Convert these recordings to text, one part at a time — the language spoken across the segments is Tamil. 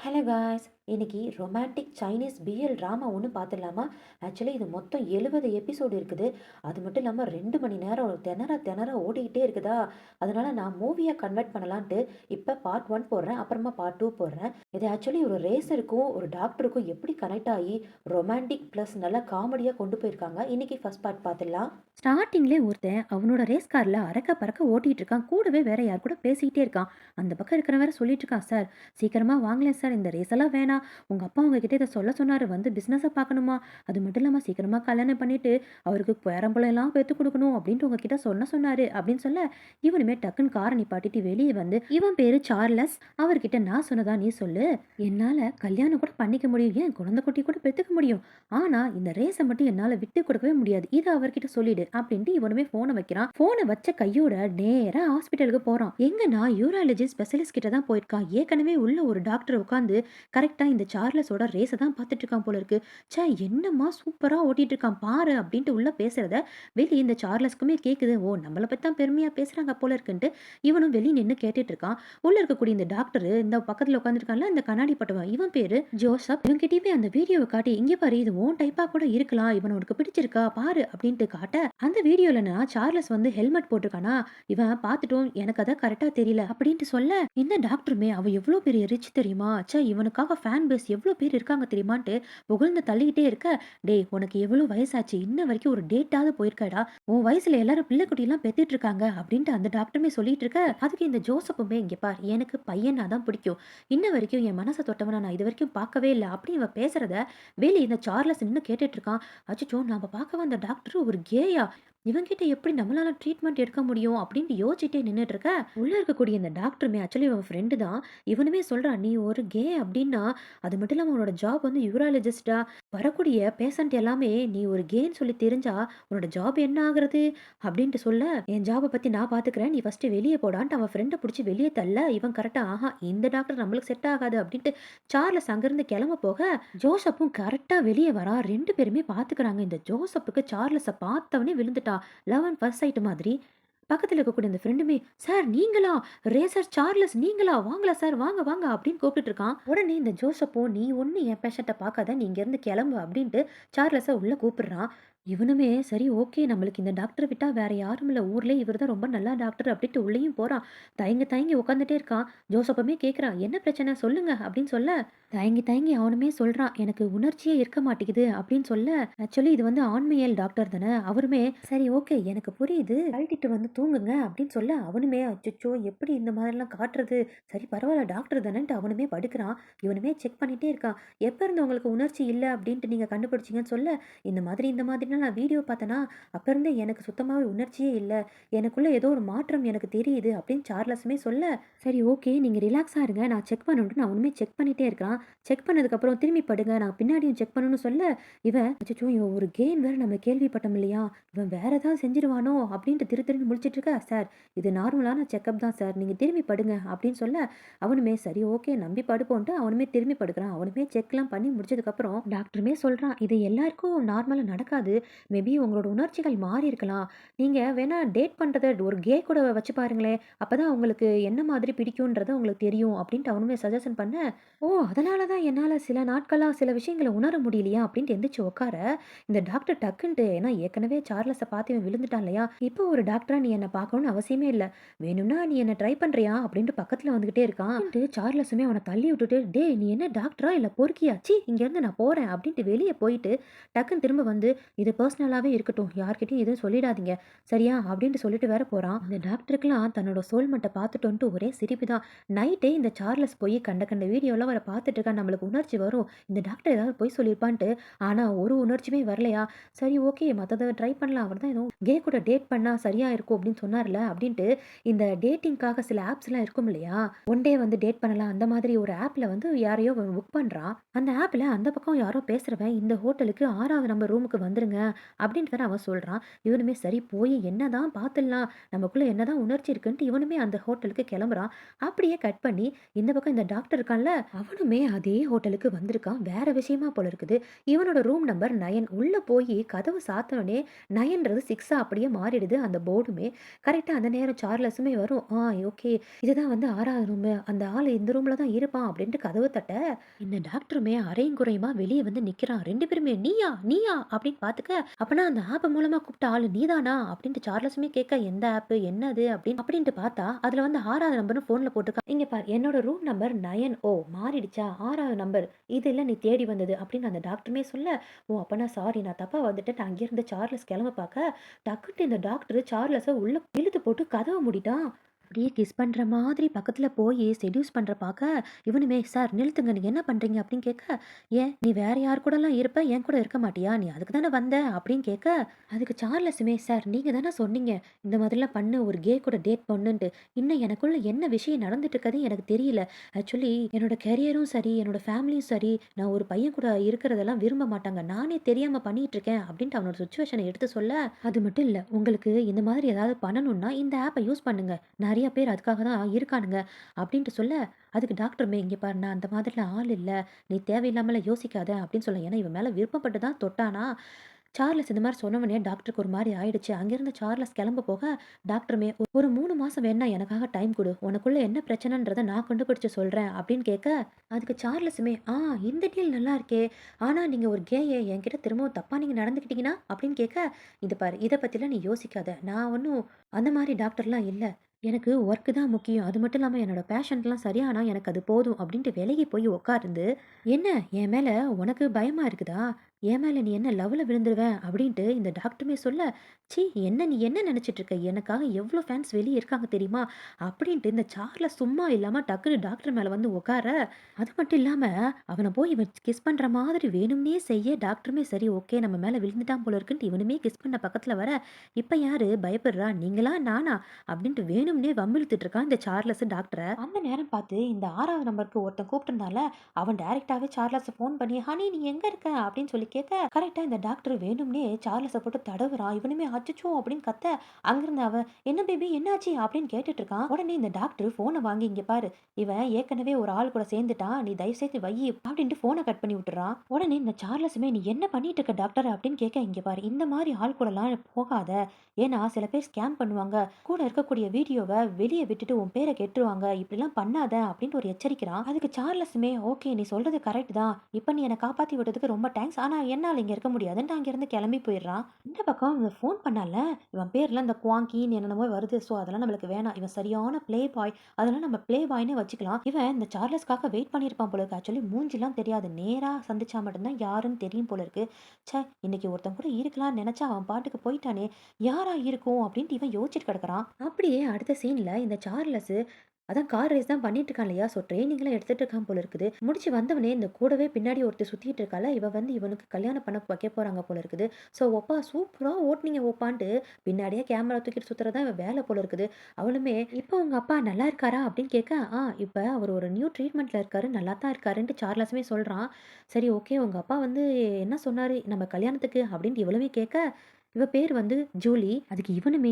ஹலோ காய்ஸ், இன்னைக்கு ரொமான்டிக் சைனீஸ் பிஎல் ட்ராமா ஒன்று பார்த்துடலாமா? ஆக்சுவலி இது மொத்தம் 70 எபிசோடு இருக்குது. அது மட்டும் இல்லாமல் 2 மணி நேரம் திணற திணற ஓடிக்கிட்டே இருக்குதா. அதனால நான் மூவியாக கன்வெர்ட் பண்ணலான்ட்டு இப்போ பார்ட் 1 போடுறேன், அப்புறமா பார்ட் 2 போடுறேன். இது ஆக்சுவலி ஒரு ரேசருக்கும் ஒரு டாக்டருக்கும் எப்படி கனெக்ட் ஆகி ரொமான்டிக் ப்ளஸ் நல்லா காமெடியாக கொண்டு போயிருக்காங்க. இன்னைக்கு ஃபர்ஸ்ட் பார்ட் பார்த்துடலாம். ஸ்டார்டிங்லே ஒருத்தன் அவனோட ரேஸ் கார்ல அரக்க பறக்க ஓட்டிட்டு இருக்கான். கூடவே வேற யார் கூட பேசிக்கிட்டே இருக்கான். அந்த பக்கம் இருக்கிற வேற சொல்லிட்டு இருக்கான், சார் சீக்கிரமா வாங்கலேன் சார், இந்த ரேஸ் எல்லாம் வேணாம். உங்க அப்பா உங்ககிட்ட இதை சொல்ல சொன்னாரு, வந்து பிசினஸை பார்க்கணுமா, அது மட்டும் இல்லாம சீக்கிரமா கல்யாணம் பண்ணிட்டு அவருக்கு பேரம்பளம் எல்லாம் பெத்து கொடுக்கணும் அப்படின்ட்டு உங்ககிட்ட சொன்னாரு அப்படின்னு சொல்ல, இவனுமே டக்குன்னு காரை நிப்பாட்டிட்டு வெளியே வந்து, இவன் பேரு சார்லஸ், அவர்கிட்ட நான் சொன்னதா நீ சொல்லு, என்னால கல்யாணம் கூட பண்ணிக்க முடியும், ஏன் குழந்தை குட்டி கூட பெத்துக்க முடியும், ஆனா இந்த ரேஸை மட்டும் என்னால விட்டு கொடுக்கவே முடியாது, இதை அவர்கிட்ட சொல்லிடு அப்படின்ட்டு இவனுமே போனை வைக்கிறான். போனை வச்ச கையோட நேரா ஹாஸ்பிட்டலுக்கு போறான். எங்கன்னா யூராலஜி ஸ்பெஷலிஸ்ட் கிட்ட தான் போயிருக்கான். ஏற்கனவே உள்ள ஒரு டாக்டர் உட்காந்து கரெக்டா இந்த சார்லஸோட ரேஸை தான் பார்த்துட்டு இருக்கான் போல இருக்கு. சே, என்னம்மா சூப்பரா ஓட்டிட்டு இருக்கான் பாரு அப்படின்ட்டு உள்ள பேசுறத வெளியே இந்த சார்லஸ்க்குமே கேக்குது. ஓ, நம்மளை பத்தி தான் பெருமையா பேசுறாங்க போல இருக்குன்ட்டு இவனும் வெளியே நின்று கேட்டுட்டு இருக்கான். உள்ள இருக்கக்கூடிய இந்த டாக்டர் இந்த பக்கத்துல உட்காந்துருக்கான்ல, இந்த கண்ணாடி பட்டவன், இவன் பேரு ஜோசப். இவன் கிட்டயுமே அந்த வீடியோவை காட்டி, இங்க பாரு இது ஓன் டைப்பா கூட இருக்கலாம், இவன் உனக்கு பிடிச்சிருக்கா பாரு அப்படின்ட்டு காட்ட, அந்த வீடியோல நான் சார்லஸ் வந்து ஹெல்மெட் போட்டிருக்கானா, இவன் பார்த்துட்டும் எனக்கு அதை கரெக்டா தெரியல அப்படின்ட்டு சொல்ல, இந்த டாக்டருமே அவ எவ்வளவு பெரிய ரிச் தெரியுமா, ச்சே இவனுக்காக ஃபேன் பேஸ் எவ்வளவு பேர் இருக்காங்க தெரியுமான்ட்டு புகழ்ந்து தள்ளிக்கிட்டே இருக்க, டேய் உனக்கு எவ்வளவு வயசாச்சு, இன்ன வரைக்கும் ஒரு டேட்டாவது போயிருக்காடா, உன் வயசுல எல்லாரும் பிள்ளை குட்டி எல்லாம் பெத்துட்டு இருக்காங்க அப்படின்ட்டு அந்த டாக்டருமே சொல்லிட்டு இருக்க, அதுக்கு இந்த ஜோசப்புமே, இங்க பார் எனக்கு பையனா தான் பிடிக்கும், இன்ன வரைக்கும் என் மனசை தொட்டவனா நான் இது வரைக்கும் பார்க்கவே இல்லை அப்படி இவன் பேசுறத வெளியே இந்த சார்லஸ் நின்று கேட்டுட்டு இருக்கான். அச்சோ, நாம பார்க்க வந்த டாக்டர் ஒரு கேயா, இவங்கிட்ட எப்படி நம்மளால ட்ரீட்மெண்ட் எடுக்க முடியும் அப்படின்னு யோசிச்சுட்டே நின்றுட்டு இருக்க, உள்ள இருக்கக்கூடிய இந்த டாக்டருமே ஆக்சுவலி இவன் ஃப்ரெண்டு தான். இவனுமே சொல்றான், நீ ஒரு கே அப்படின்னா அது மட்டும் இல்லாமல் உன்னோட ஜாப் வந்து யூராலஜிஸ்டா, வரக்கூடிய பேஷண்ட் எல்லாமே நீ ஒரு கேன்னு சொல்லி தெரிஞ்சா உன்னோட ஜாப் என்ன ஆகுறது அப்படின்ட்டு சொல்ல, என் ஜாபை பத்தி நான் பாத்துக்கிறேன், நீ ஃபர்ஸ்ட் வெளியே போடான்ட்டு அவன் ஃப்ரெண்டை பிடிச்சி வெளியே தள்ள, இவன் கரெக்டா ஆஹா இந்த டாக்டர் நம்மளுக்கு செட் ஆகாது அப்படின்ட்டு சார்லஸ் அங்கிருந்து கிளம்ப போக, ஜோசப்பும் கரெக்டா வெளியே வரா. ரெண்டு பேருமே பாத்துக்கிறாங்க. இந்த ஜோசப்புக்கு சார்லஸை பார்த்தவனே விழுந்துட்டான். லவ் அண்ட் ஃபர்ஸ்ட் சைட் மாதிரி. பக்கத்துல இருக்கக்கூடிய இந்த ஃப்ரெண்டுமே, சார் நீங்களா, ரேசர் சார்லஸ் நீங்களா, வாங்கலாம் சார், வாங்க வாங்க அப்படின்னு கூப்பிட்டு இருக்கான். உடனே இந்த ஜோசப்போ, நீ ஒண்ணு என் பேஷண்ட்டை பார்க்காத, நீ இங்க இருந்து கிளம்பு அப்படின்ட்டு சார்லஸை உள்ள கூப்பிடுறான். இவனுமே சரி ஓகே, நம்மளுக்கு இந்த டாக்டரை விட்டா வேற யாரும் இல்லை ஊர்ல, இவர் தான் ரொம்ப நல்ல டாக்டர் அப்படின்ட்டு உள்ளேயும் போறான். தயங்கி தயங்கி உட்காந்துட்டே இருக்கான். ஜோசப்பமே கேட்குறான், என்ன பிரச்சனை சொல்லுங்க அப்படின்னு சொல்ல, தயங்கி தயங்கி அவனுமே சொல்றான், எனக்கு உணர்ச்சியே இருக்க மாட்டேங்குது அப்படின்னு சொல்ல, ஆக்சுவலி இது வந்து ஆண்மையல் டாக்டர் தானே. அவருமே சரி ஓகே எனக்கு புரியுது, கழட்டிட்டு வந்து தூங்குங்க அப்படின்னு சொல்ல, அவனுமே அச்சோ எப்படி இந்த மாதிரிலாம் காட்டுறது, சரி பரவாயில்ல டாக்டர் தானேன்ட்டு அவனுமே படுக்கிறான். இவனுமே செக் பண்ணிட்டே இருக்கான். எப்போ இருந்து உங்களுக்கு உணர்ச்சி இல்லை அப்படின்ட்டு நீங்க கண்டுபிடிச்சிங்கன்னு சொல்ல, இந்த மாதிரிலாம் நான் வீடியோ பார்த்தேன்னா அப்போ இருந்தே எனக்கு சுத்தமாகவே உணர்ச்சியே இல்லை, எனக்குள்ள ஏதோ ஒரு மாற்றம் எனக்கு தெரியுது அப்படின்னு சார்லஸுமே சொல்ல, சரி ஓகே நீங்கள் ரிலாக்ஸாக இருங்க, நான் செக் பண்ணணுன்ட்டு நான் அவனுமே செக் பண்ணிட்டே இருக்கிறான். செக் பண்ணதுக்கப்புறம் திரும்பி படுங்க, நான் பின்னாடியும் செக் பண்ணணும்னு சொல்ல, இவன் அச்சோ இவன் ஒரு கேன் வேறு நம்ம கேள்விப்பட்டோம் இல்லையா, இவன் வேற ஏதாவது செஞ்சிருவானோ அப்படின்ட்டு திரு திருன்னு முழிச்சிட்டு இருக்க, சார் இது நார்மலான செக்அப் தான் சார், நீங்கள் திரும்பி படுங்க அப்படின்னு சொல்ல, அவனுமே சரி ஓகே நம்பி படுப்போன்ட்டு அவனுமே திரும்பி படுக்கிறான். அவனுமே செக்லாம் பண்ணி முடிச்சதுக்கப்புறம் டாக்டருமே சொல்கிறான், இது எல்லாருக்கும் நார்மலாக நடக்காது, மேபி உங்களோட உணர்ச்சிகள் மாறி இருக்கலாம், நீங்கள் வேணா டேட் பண்ணுறத ஒரு கே கூட வச்சு பாருங்களேன், அப்போ தான் உங்களுக்கு என்ன மாதிரி பிடிக்கும்ன்றத உங்களுக்கு தெரியும் அப்படின்ட்டு அவனுமே சஜஷன் பண்ண, ஓ அதனால தான் என்னால் சில நாட்களாக சில விஷயங்களை உணர முடியலையா அப்படின்ட்டு எந்திரிச்சு உட்கார, இந்த டாக்டர் டக்குன்ட்டு, ஏன்னா ஏற்கனவே சார்லஸை பார்த்து இவன் விழுந்துட்டான் இல்லையா, இப்போ ஒரு டாக்டரா நீ என்னை பார்க்கணும்னு அவசியமே இல்லை, வேணும்னா நீ என்ன ட்ரை பண்ணுறியா அப்படின்ட்டு பக்கத்தில் வந்துகிட்டே இருக்கான். சார்லஸுமே அவனை தள்ளி விட்டுட்டு, டே நீ என்ன டாக்டரா இல்லை பொறுக்கியா, சி இங்கேருந்து நான் போகிறேன் அப்படின்ட்டு வெளியே போயிட்டு டக்குன்னு திரும்ப வந்து, இது பர்சனலாகவே இருக்கட்டும், யார்கிட்டயும் எதுவும் சொல்லிடாதீங்க சரியா அப்படின்ட்டு சொல்லிட்டு வேற போகிறான். இந்த டாக்டருக்குலாம் தன்னோட சோல்மெண்ட்டை பார்த்துட்டோன்ட்டு ஒரே சிரிப்பு தான். நைட்டே இந்த சார்லஸ் போய் கண்ட கண்ட வீடியோலாம் வர பார்த்துட்டு இருக்கா, நம்மளுக்கு உணர்ச்சி வரும், இந்த டாக்டர் ஏதாவது போய் சொல்லியிருப்பான்ட்டு, ஆனால் ஒரு உணர்ச்சியுமே வரலையா, சரி ஓகே மற்றதை ட்ரை பண்ணலாம், அவர் தான் எதுவும் கே கூட டேட் பண்ணால் சரியா இருக்கும் அப்படின்னு சொன்னார்ல அப்படின்ட்டு, இந்த டேட்டிங்காக சில ஆப்ஸ்லாம் இருக்கும் இல்லையா, ஒன் டே வந்து டேட் பண்ணலாம், அந்த மாதிரி ஒரு ஆப்பில் வந்து யாரையோ புக் பண்ணுறான். அந்த ஆப்பில் அந்த பக்கம் யாரோ பேசுகிறவன், இந்த ஹோட்டலுக்கு 6வது நம்பர் ரூமுக்கு வந்துருங்க அப்படின்ட்டு வேற அவன் சொல்றான். இவனுமே சரி போய் என்னதான் பார்த்துடலாம், நமக்குள்ள என்னதான் உணர்ச்சி இருக்குன்ட்டு இவனுமே அந்த ஹோட்டலுக்கு கிளம்புறான். அப்படியே கட் பண்ணி இந்த பக்கம் இந்த டாக்டர் இருக்கான்ல, அவனுமே அதே ஹோட்டலுக்கு வந்திருக்கான். வேற விஷயமா போல இருக்குது. இவனோட ரூம் நம்பர் 9. உள்ள போய் கதவு சாத்துனோனே 9ன்றது 6ஆ அப்படியே மாறிடுது அந்த போர்டுமே. கரெக்ட்டா அந்த நேரம் சார்லஸுமே வரும். ஓகே. இதுதான் வந்து 6வது ரூமு. அந்த ஆளு இந்த ரூம்ல தான் இருப்பான் அப்படின்ட்டு கதவு தட்ட, இந்த டாக்டருமே அரையும் குறையுமா வெளிய வந்து நிக்கிறான். 2 பேருமே "நீயா? நீயா?" அப்படின்னு பாத்துக்க, "அப்பனா அந்த ஆப் மூலமா கூப்பிட்ட ஆளு நீதானா?" அப்படின்ட்டு சார்லஸுமே கேட்க, "எந்த ஆப்பு? என்னது?" அப்படின்ட்டு பார்த்தா, அதுல வந்து 6வது நம்பர்னு ஃபோன்ல போட்டிருக்கான். "இங்க பார் என்னோட ரூம் நம்பர் 9. ஓ மாறிடுச்சா? 6வது நம்பர். இது இல்ல நீ தேடி வந்தது." அப்படின்னு அந்த டாக்டருமே சொல்ல, "ஓ அப்பனா சாரி நான் தப்பா வந்துட்டேன்." அங்கேருந்து சார்லஸ் கிளம்ப பார்க்க, டக்குன்னு இந்த டாக்டர் சார்லஸ உள்ள இழுத்து போட்டு கதவ மூடிட்டான். அப்படியே கிஸ் பண்ற மாதிரி பக்கத்துல போய் செட்யூஸ் பண்ற பாக்க, இவனுமே "சார் நிறுத்துங்க. நீங்க என்ன பண்றீங்க?" அப்படின்னு கேட்க, "ஏன் நீ வேற யார் கூடலாம் இருப்ப, என் கூட இருக்க மாட்டியா? நீ அதுக்கு தானே வந்த?" அப்படின்னு கேட்க, அதுக்கு சார்லஸுமே, "சார் நீங்க தானே சொன்னீங்க, இந்த மாதிரிலாம் பண்ணு ஒரு கே கூட டேட் பண்ணுன்ட்டு. இன்னும் எனக்குள்ள என்ன விஷயம் நடந்துட்டு இருக்குதுன்னு எனக்கு தெரியல. ஆக்சுவலி என்னோட கெரியரும் சரி, என்னோட ஃபேமிலியும் சரி, நான் ஒரு பையன் கூட இருக்கிறதெல்லாம் விரும்ப மாட்டாங்க. நானே தெரியாம பண்ணிட்டு இருக்கேன்." அப்படின்ட்டு அவனோட சிச்சுவேஷன எடுத்து சொல்ல, "அது மட்டும் இல்ல. உங்களுக்கு இந்த மாதிரி ஏதாவது பண்ணணும்னா இந்த ஆப்ப யூஸ் பண்ணுங்க. நெறைய பேர் அதுக்காக தான் இருக்கானுங்க." அப்படின்ட்டு சொல்ல, அதுக்கு டாக்டருமே, "இங்க பாரு நான் அந்த மாதிரிலாம் ஆள் இல்ல. நீ தேவையில்லாமலாம் யோசிக்காத." அப்படின்னு சொல்ல. ஏன்னா இவன் மேல விருப்பப்பட்டு தான் தொட்டானா. சார்லஸ் இந்த மாரி சொன்னவனே டாக்டருக்கு ஒரு மாரி ஆயிடுச்சு. அங்கேருந்து சார்லஸ் கிளம்ப போக, டாக்டருமே "ஒரு 3 மாசம் வேணா எனக்காக டைம் குடு. உனக்குள்ள என்ன பிரச்சனைன்றத நான் கண்டுபிடிச்சு சொல்றேன்." அப்படின்னு கேட்க, அதுக்கு சார்லஸுமே, இந்த டீல் நல்லா இருக்கே. ஆனா நீங்க ஒரு கேய என்கிட்ட திரும்பவும் தப்பா நீங்க நடந்துக்கிட்டீங்கன்னா?" அப்படின்னு கேட்க, "இத பாரு இத பத்திலாம் நீ யோசிக்காத. நான் ஒண்ணும் அந்த மாரி டாக்டர்லாம் இல்ல. எனக்கு ஒர்க் தான் முக்கியம். அது மட்டும் இல்லாம என்னோட பேஷண்ட்லாம் சரியானா எனக்கு அது போதும்." அப்படின்ட்டு விலகி போய் உட்கார்ந்து, "என்ன என் மேல உனக்கு பயமா இருக்குதா? என் மேல நீ என்ன லவ்ல விழுந்துருவேன்?" அப்படின்ட்டு இந்த டாக்டருமே சொல்ல, "ச்சீ! என்ன நீ என்ன நெனச்சிட்டு இருக்க? எனக்காக எவ்ளோ ஃபேன்ஸ் வெளிய இருக்காங்க தெரியுமா?" அப்படின்ட்டு இந்த சார்லஸ் சும்மா இல்லாம டக்குனு டாக்டர் மேல வந்து உட்கார, அது மட்டும் இல்லாம அவன போய் இவன் கிஸ் பண்ற மாதிரி வேணும்னே செய்ய, டாக்டருமே சரி ஓகே நம்ம மேல விழுந்துட்டான் போல இருக்குன்ட்டு இவனுமே கிஸ் பண்ண பக்கத்துல வர, "இப்ப யாரு பயப்படுறா? நீங்களா? நானா?" அப்படின்ட்டு வேணும்னே வம்பிழுத்துட்டு இருக்கான் இந்த சார்லஸ் டாக்டர. அந்த நேரம் பார்த்து இந்த 6வது நம்பருக்கு ஒருத்தன் கூப்பிட்டுருந்தான்ல, அவன் டைரக்ட்டாவே சார்லஸ ஃபோன் பண்ணி, "ஹனி நீ எங்க இருக்க?" அப்படின்னு சொல்லி கேட்க, கரெக்ட்டா இந்த டாக்டர் வேணும்னே சார்லஸ போட்டு தடவுறான். இவனுமே அச்சச்சோ! அப்படின்னு கத்த, அங்கிருந்து அவன், "என்ன பேபி என்னாச்சு?" அப்படின்னு கேட்டுட்டு இருக்கான். உடனே இந்த டாக்டர் ஃபோன வாங்கி, "இங்க பாரு, இவன் ஏற்கனவே ஒரு ஆள் கூட சேர்ந்துட்டான். நீ தயவு செய்து வையி." அப்படின்ட்டு ஃபோன கட் பண்ணி விட்டுறான். உடனே இந்த சார்லஸுமே, "நீ என்ன பண்ணிட்டு இருக்க டாக்டர்?" அப்படின்னு கேட்க, "இங்க பாரு இந்த மாரி ஆள் கூடலாம் போகாத. ஏன்னா சில பேர் ஸ்கேம் பண்ணுவாங்க. கூட இருக்கக்கூடிய வீடியோவ வெளிய விட்டுட்டு உன் பேர கெட்டுருவாங்க. இப்படிலாம் பண்ணாத." அப்படின்ட்டு ஒரு எச்சரிக்கிறான். அதுக்கு சார்லஸுமே, "ஓகே நீ சொல்றது கரெக்ட் தான். இப்ப நீ என்ன காப்பாத்தி விட்டதுக்கு ரொம்ப தேங்க்ஸ். ஆனா என்னால இங்க இருக்க முடியாதுன்ட்டு அங்கிருந்து கிளம்பி போயிடுறான்." இந்த பக்கம் இந்த ஃபோன் பண்ணான்ல, இவன் பேர்ல இந்த குவாங்கின்னு என்னென்னமோ வருது. ஸோ அதெல்லாம் நம்மளுக்கு வேணாம். இவன் சரியான ப்ளே பாய். அதனால நம்ம ப்ளே பாய்ன்னே வச்சுக்கலாம். இவன் இந்த சார்லஸ்க்காக வெயிட் பண்ணியிருப்பான் போல இருக்கு. ஆக்சுவலி மூஞ்சிலாம் தெரியாது. நேரா சந்திச்சா மட்டும் தான் யாருன்னு தெரியும் போல இருக்கு. ச்சே! இன்னைக்கு ஒருத்தன் கூட இருக்கலாம்னு நெனச்சா அவன் பாட்டுக்கு போயிட்டானே! யாரா இருக்கும்? அப்டின்ட்டு இவன் யோசிச்சுட்டு கிடக்குறான். அப்படியே அடுத்த சீன்ல இந்த சார்லஸு அதான் கார் ரேஸ் தான் பண்ணிட்டு இருக்கான் இல்லையா? ஸோ ட்ரெய்னிங்லாம் எடுத்துட்டு இருக்கான் போல இருக்குது. முடிச்சு வந்தவனே இந்த கூடவே பின்னாடி ஒருத்தி சுத்திட்டு இருக்கால, இவ வந்து இவனுக்கு கல்யாணம் பண்ண வைக்க போறாங்க போல இருக்குது. ஸோ "ஒப்பா சூப்பரா ஓட்டுனீங்க ஒப்பான்ட்டு" பின்னாடியே கேமரா தூக்கிட்டு சுத்துறது தான் இவ வேல போல இருக்குது. அவளுமே, "இப்போ உங்க அப்பா நல்லா இருக்காரா?" அப்படின்னு கேட்க, இப்ப அவரு ஒரு நியூ ட்ரீட்மெண்ட்ல இருக்காரு. நல்லா தான் இருக்காருன்ட்டு சார்லஸுமே சொல்றான். சரி ஓகே உங்க அப்பா வந்து என்ன சொன்னாரு நம்ம கல்யாணத்துக்கு? அப்படின்ட்டு இவளுமே கேட்க, இவ பேர் வந்து ஜூலி. அதுக்கு இவனுமே,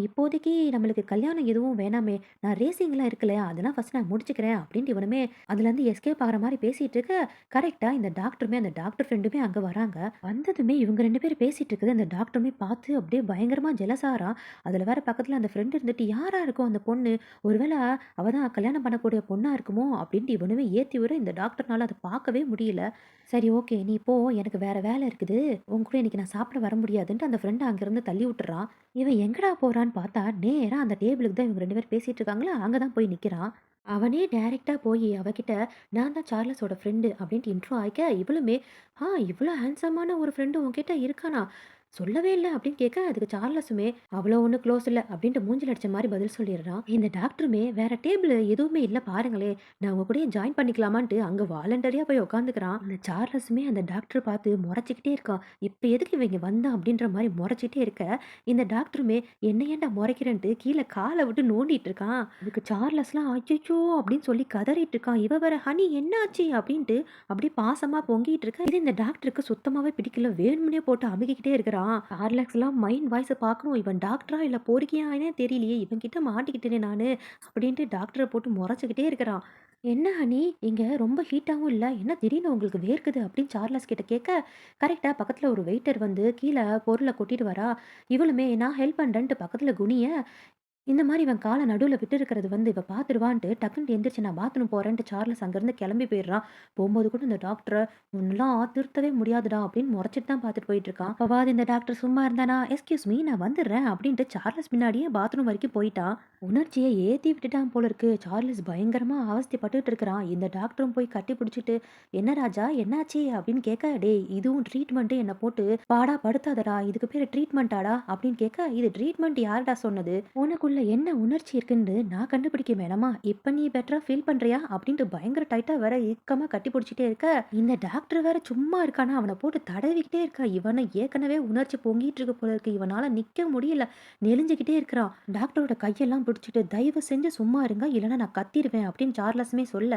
இப்போதைக்கு நம்மளுக்கு கல்யாணம் எதுவும் வேணாமே. நான் ரேசிங்லாம் இருக்குல்ல, அதெல்லாம் ஃபர்ஸ்ட் நான் முடிச்சுக்கிறேன்." அப்படின்ட்டு இவனுமே அதுலேருந்து எஸ்கேப் ஆகுற மாரி பேசிட்டு இருக்க, கரெக்ட்டா இந்த டாக்டருமே அந்த டாக்டர் ஃப்ரெண்டுமே அங்க வராங்க. வந்ததுமே இவங்க 2 பேரும் பேசிட்டு இருக்குது. அந்த டாக்டருமே பார்த்து அப்படியே பயங்கரமா ஜெலஸ் ஆகுறான். அதுல வேற பக்கத்துல அந்த ஃப்ரெண்ட் இருந்துட்டு, "யாரா இருக்கும் அந்த பொண்ணு? ஒருவேள அவ தான் கல்யாணம் பண்ணக்கூடிய பொண்ணா இருக்குமோ?" அப்படின்ட்டு இவனுமே ஏத்தி விட இந்த டாக்டர்னால அத பார்க்கவே முடியல. "சரி ஓகே. நீ போ. எனக்கு வேற வேலை இருக்குது. உன் கூட இன்னைக்கு நான் சாப்பிட வர முடியாதுன்ட்டு" அந்த ஃப்ரெண்ட அங்கிருந்து தள்ளி விட்டுறான். இவன் எங்கடா போறான்னு பார்த்தா, நேரா அந்த டேபிளுக்கு தான் இவங்க 2 பேரும் பேசிட்டு இருக்காங்களா, அங்க தான் போய் நிக்கிறான். அவனே டைரக்ட்டா போயி அவகிட்ட, "நான் தான் சார்லஸோட ஃப்ரெண்டு" அப்படின்ட்டு இன்ட்ரோ ஆயிக்க, இவளுமே, இவ்ளோ ஹேண்ட்ஸமான ஒரு ஃப்ரெண்டு உன்கிட்ட இருக்கானா? சொல்லவே இல்ல அப்படின்னு கேட்க, அதுக்கு சார்லஸுமே அவ்வளோ ஒண்ணும் க்ளோஸ் இல்ல அப்படின்ட்டு மூஞ்சில அடிச்ச மாரி பதில் சொல்லிடுறான். இந்த டாக்டருமே வேற டேபிள் எதுவுமே இல்ல பாருங்களேன். நான் உங்க கூடயே ஜாயின் பண்ணிக்கலாமான்ட்டு அங்க வாலண்டரியா போய் உட்காந்துக்கிறான். இந்த சார்லஸுமே அந்த டாக்டர பார்த்து முறைச்சுக்கிட்டே இருக்கான். இப்ப எதுக்கு இவங்க வந்தா அப்படின்ற மாரி முறைச்சிட்டே இருக்க, இந்த டாக்டருமே என்ன ஏன்டா முறைக்கிறேன்ட்டு கீழ கால விட்டு நோண்டிட்டு இருக்கான். இதுக்கு சார்லஸ்லாம் அச்சச்சோ! அப்படின்னு சொல்லி கதறிட்டு இருக்கான். இவ வேற ஹனி என்னாச்சு? அப்படின்ட்டு அப்படியே பாசமா பொங்கிட்டு இருக்க. இது இந்த டாக்டருக்கு சுத்தமாவே பிடிக்கல. வேணும்னே போட்டு அமுக்கிக்கிட்டே இருக்கிறான். ஹார்லிக்ஸ்லாம் மைண்ட் வாய்ஸ பார்க்கணும். இவன் டாக்டரா இல்ல பொறுக்கியான்னே தெரியலையே! இவன் கிட்ட மாட்டிக்கிட்டேனே நானு. அப்படின்ட்டு டாக்டர போட்டு முறைச்சுக்கிட்டே இருக்கிறான். "என்ன ஹனி, இங்க ரொம்ப ஹீட்டாவும் இல்ல. என்ன திடீர்னு உங்களுக்கு வேர்க்குது?" அப்படின்னு சார்லஸ் கிட்ட கேட்க, கரெக்ட்டா பக்கத்துல ஒரு வெயிட்டர் வந்து கீழ பொருள கொட்டிட்டு வரா. இவளுமே நான் ஹெல்ப் பண்றேன்ட்டு பக்கத்துல குனிய, இந்த மாரி இவன் கால நடுவுல விட்டுருக்கிறது வந்து இவ பார்த்துருவான்ட்டு டக்குன்ட்டு எந்திரிச்சு நான் பாத்ரூம் போறேன்ட்டு சார்லஸ் அங்கேருந்து கிளம்பி போயிடுறான். போம்போது கூட இந்த டாக்டர "உன்னலாம் திருத்தவே முடியாதுடா" அப்படின்னு முறைச்சிட்டு தான் பார்த்துட்டு போயிட்டுருக்கான். அப்பவாது இந்த டாக்டர் சும்மா இருந்தானா, "எஸ்கியூஸ் மீ நான் வந்துடுறேன்" அப்படின்ட்டு சார்லஸ் பின்னாடியே பாத்ரூம் வரைக்கும் போயிட்டான். உணர்ச்சிய ஏத்தி விட்டுட்டான் போல இருக்கு. சார்லஸ் பயங்கரமா அவஸ்தைப்பட்டுட்டு இருக்கிறான். இந்த டாக்டரும் போய் கட்டி பிடிச்சிட்டு, "என்ன ராஜா என்னாச்சு?" அப்படின்னு கேட்க, "டேய் இதுவும் ட்ரீட்மெண்ட்டு என்ன போட்டு பாடா படுத்தாதடா. இதுக்கு பேரு ட்ரீட்மெண்ட்டாடா?" அப்படின்னு கேட்க, "இது ட்ரீட்மெண்ட் யாருடா சொன்னது? உனக்குள்ள என்ன உணர்ச்சி இருக்குன்னு நான் கண்டுபிடிக்க வேணாமா? இப்ப நீ பெட்டரா ஃபீல் பண்றியா?" அப்படின்ட்டு பயங்கர டைட்டா வேற இறுக்கமா கட்டி பிடிச்சிட்டே இருக்க, இந்த டாக்டர் வேற சும்மா இருக்கானா, அவன போட்டு தடவிக்கிட்டே இருக்கா. இவன ஏற்கனவே உணர்ச்சி பொங்கிட்டு இருக்கு போல இருக்கு. இவனால நிக்க முடியல. நெளிஞ்சுக்கிட்டே இருக்கிறான். டாக்டரோட கையெல்லாம் பிடிச்சிட்டு, "தயவு செஞ்சு சும்மா இருங்க. இல்லன்னா நான் கத்திருவேன்" அப்படின்னு சார்லஸுமே சொல்ல,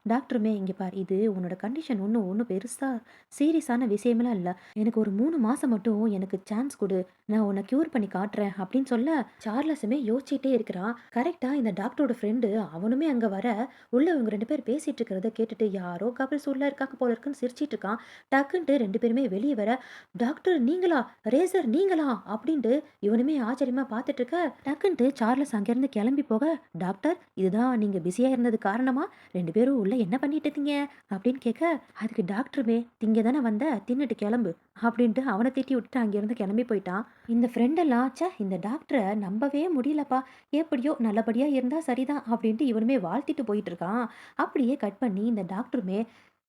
டாக்டருமே, "இங்க பாரு இது உன்னோட கண்டிஷன் ஒண்ணும் பெருசா சீரியஸான விஷயமெல்லாம் இல்ல. எனக்கு ஒரு 3 மாசம் மட்டும் எனக்கு சான்ஸ் குடு. நான் உன்ன கியூர் பண்ணி காட்டுறேன்" அப்படின்னு சொல்ல, சார்லஸுமே யோசிச்சுட்டே இருக்கிறான். கரெக்ட்டா இந்த டாக்டரோட ஃப்ரெண்டு அவனுமே அங்க வர, உள்ள இவங்க 2 பேரும் பேசிட்டு இருக்கிறத கேட்டுட்டு யாரோ கப்பிள்ஸ் உள்ள இருக்காங்க போல இருக்குன்னு சிரிச்சிட்டு இருக்கான். டக்குன்ட்டு 2 பேருமே வெளிய வர, "டாக்டர் நீங்களா? ரேசர் நீங்களா?" அப்படின்ட்டு இவனுமே ஆச்சரியமா பார்த்துட்டு இருக்க, டக்குன்ட்டு சார்லஸ் அங்கேருந்து கிளம்பி போக, "டாக்டர் இதுதான் நீங்க பிஸியா இருந்தது காரணமா? 2 பேரும் உள்ள என்ன பண்ணிட்டு இருந்தீங்க?" அப்படின்னு கேட்க, அதுக்கு டாக்டருமே, "திங்க தானே வந்த, தின்னுட்டு கிளம்பு" அப்படின்ட்டு அவன திட்டி விட்டுட்டு அங்கேருந்து கிளம்பி போயிட்டான். இந்த ஃப்ரெண்டெல்லாம், "ச்சே இந்த டாக்டர நம்பவே முடியலப்பா. எப்படியோ நல்லபடியா இருந்தா சரிதான்" அப்படின்ட்டு இவனுமே வாழ்த்திட்டு போயிட்டு இருக்கான். அப்படியே கட் பண்ணி இந்த டாக்டருமே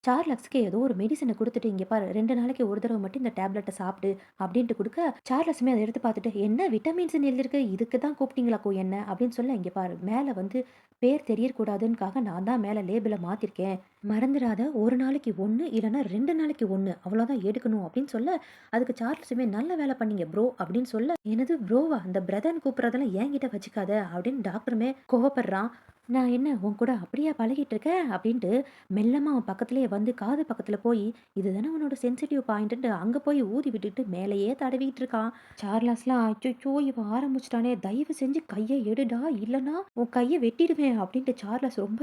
சார்லக்ஸ்க்கு ஏதோ ஒரு மெடிசின குடுத்துட்டு, "இங்க பாரு 2 நாளைக்கு ஒரு தடவ மட்டும் இந்த டேப்லெட்ட சாப்பிடு" அப்படின்ட்டு குடுக்க, சார்லஸுமே அத எடுத்து பார்த்துட்டு, "என்ன விட்டமின்ஸ்ன்னு எழுதிருக்கு. இதுக்கு தான் கூப்பிட்டீங்களாக்கும் என்ன?" அப்படின்னு சொல்ல, "இங்க பாரு மேல வந்து பேர் தெரியக்கூடாதுன்னுக்காக நான் தான் மேல லேபிள மாத்திருக்கேன். மறந்துறாத ஒரு நாளைக்கு 1 இல்லன்னா 2 நாளைக்கு 1 அவ்வளோதான் எடுக்கணும்" அப்படின்னு சொல்ல, அதுக்கு சார்லஸுமே, "நல்ல வேலை பண்ணீங்க ப்ரோ" அப்படின்னு சொல்ல, "என்னது ப்ரோவா? இந்த பிரதர்ன்னு கூப்பிடுறதெல்லாம் என்கிட்ட வச்சுக்காத" அப்படின்னு டாக்டருமே கோவப்படுறான். "நான் என்ன உன் கூட அப்படியா பழகிட்டு இருக்கேன்?" அப்படின்ட்டு மெல்லமா அவன் பக்கத்திலேயே வந்து காது பக்கத்துல போய், "இதுதானே உன்னோட சென்சிட்டிவ் பாயிண்ட்டுன்ட்டு" அங்க போய் ஊதி விட்டுட்டு மேலேயே தடவிட்டு இருக்கான். சார்லஸ்லாம், "அச்சச்சோ! இவன் ஆரம்பிச்சுட்டானே! தயவு செஞ்சு கைய எடுடா! இல்லன்னா உன் கைய வெட்டிடுவேன்" அப்படின்ட்டு சார்லஸ் ரொம்ப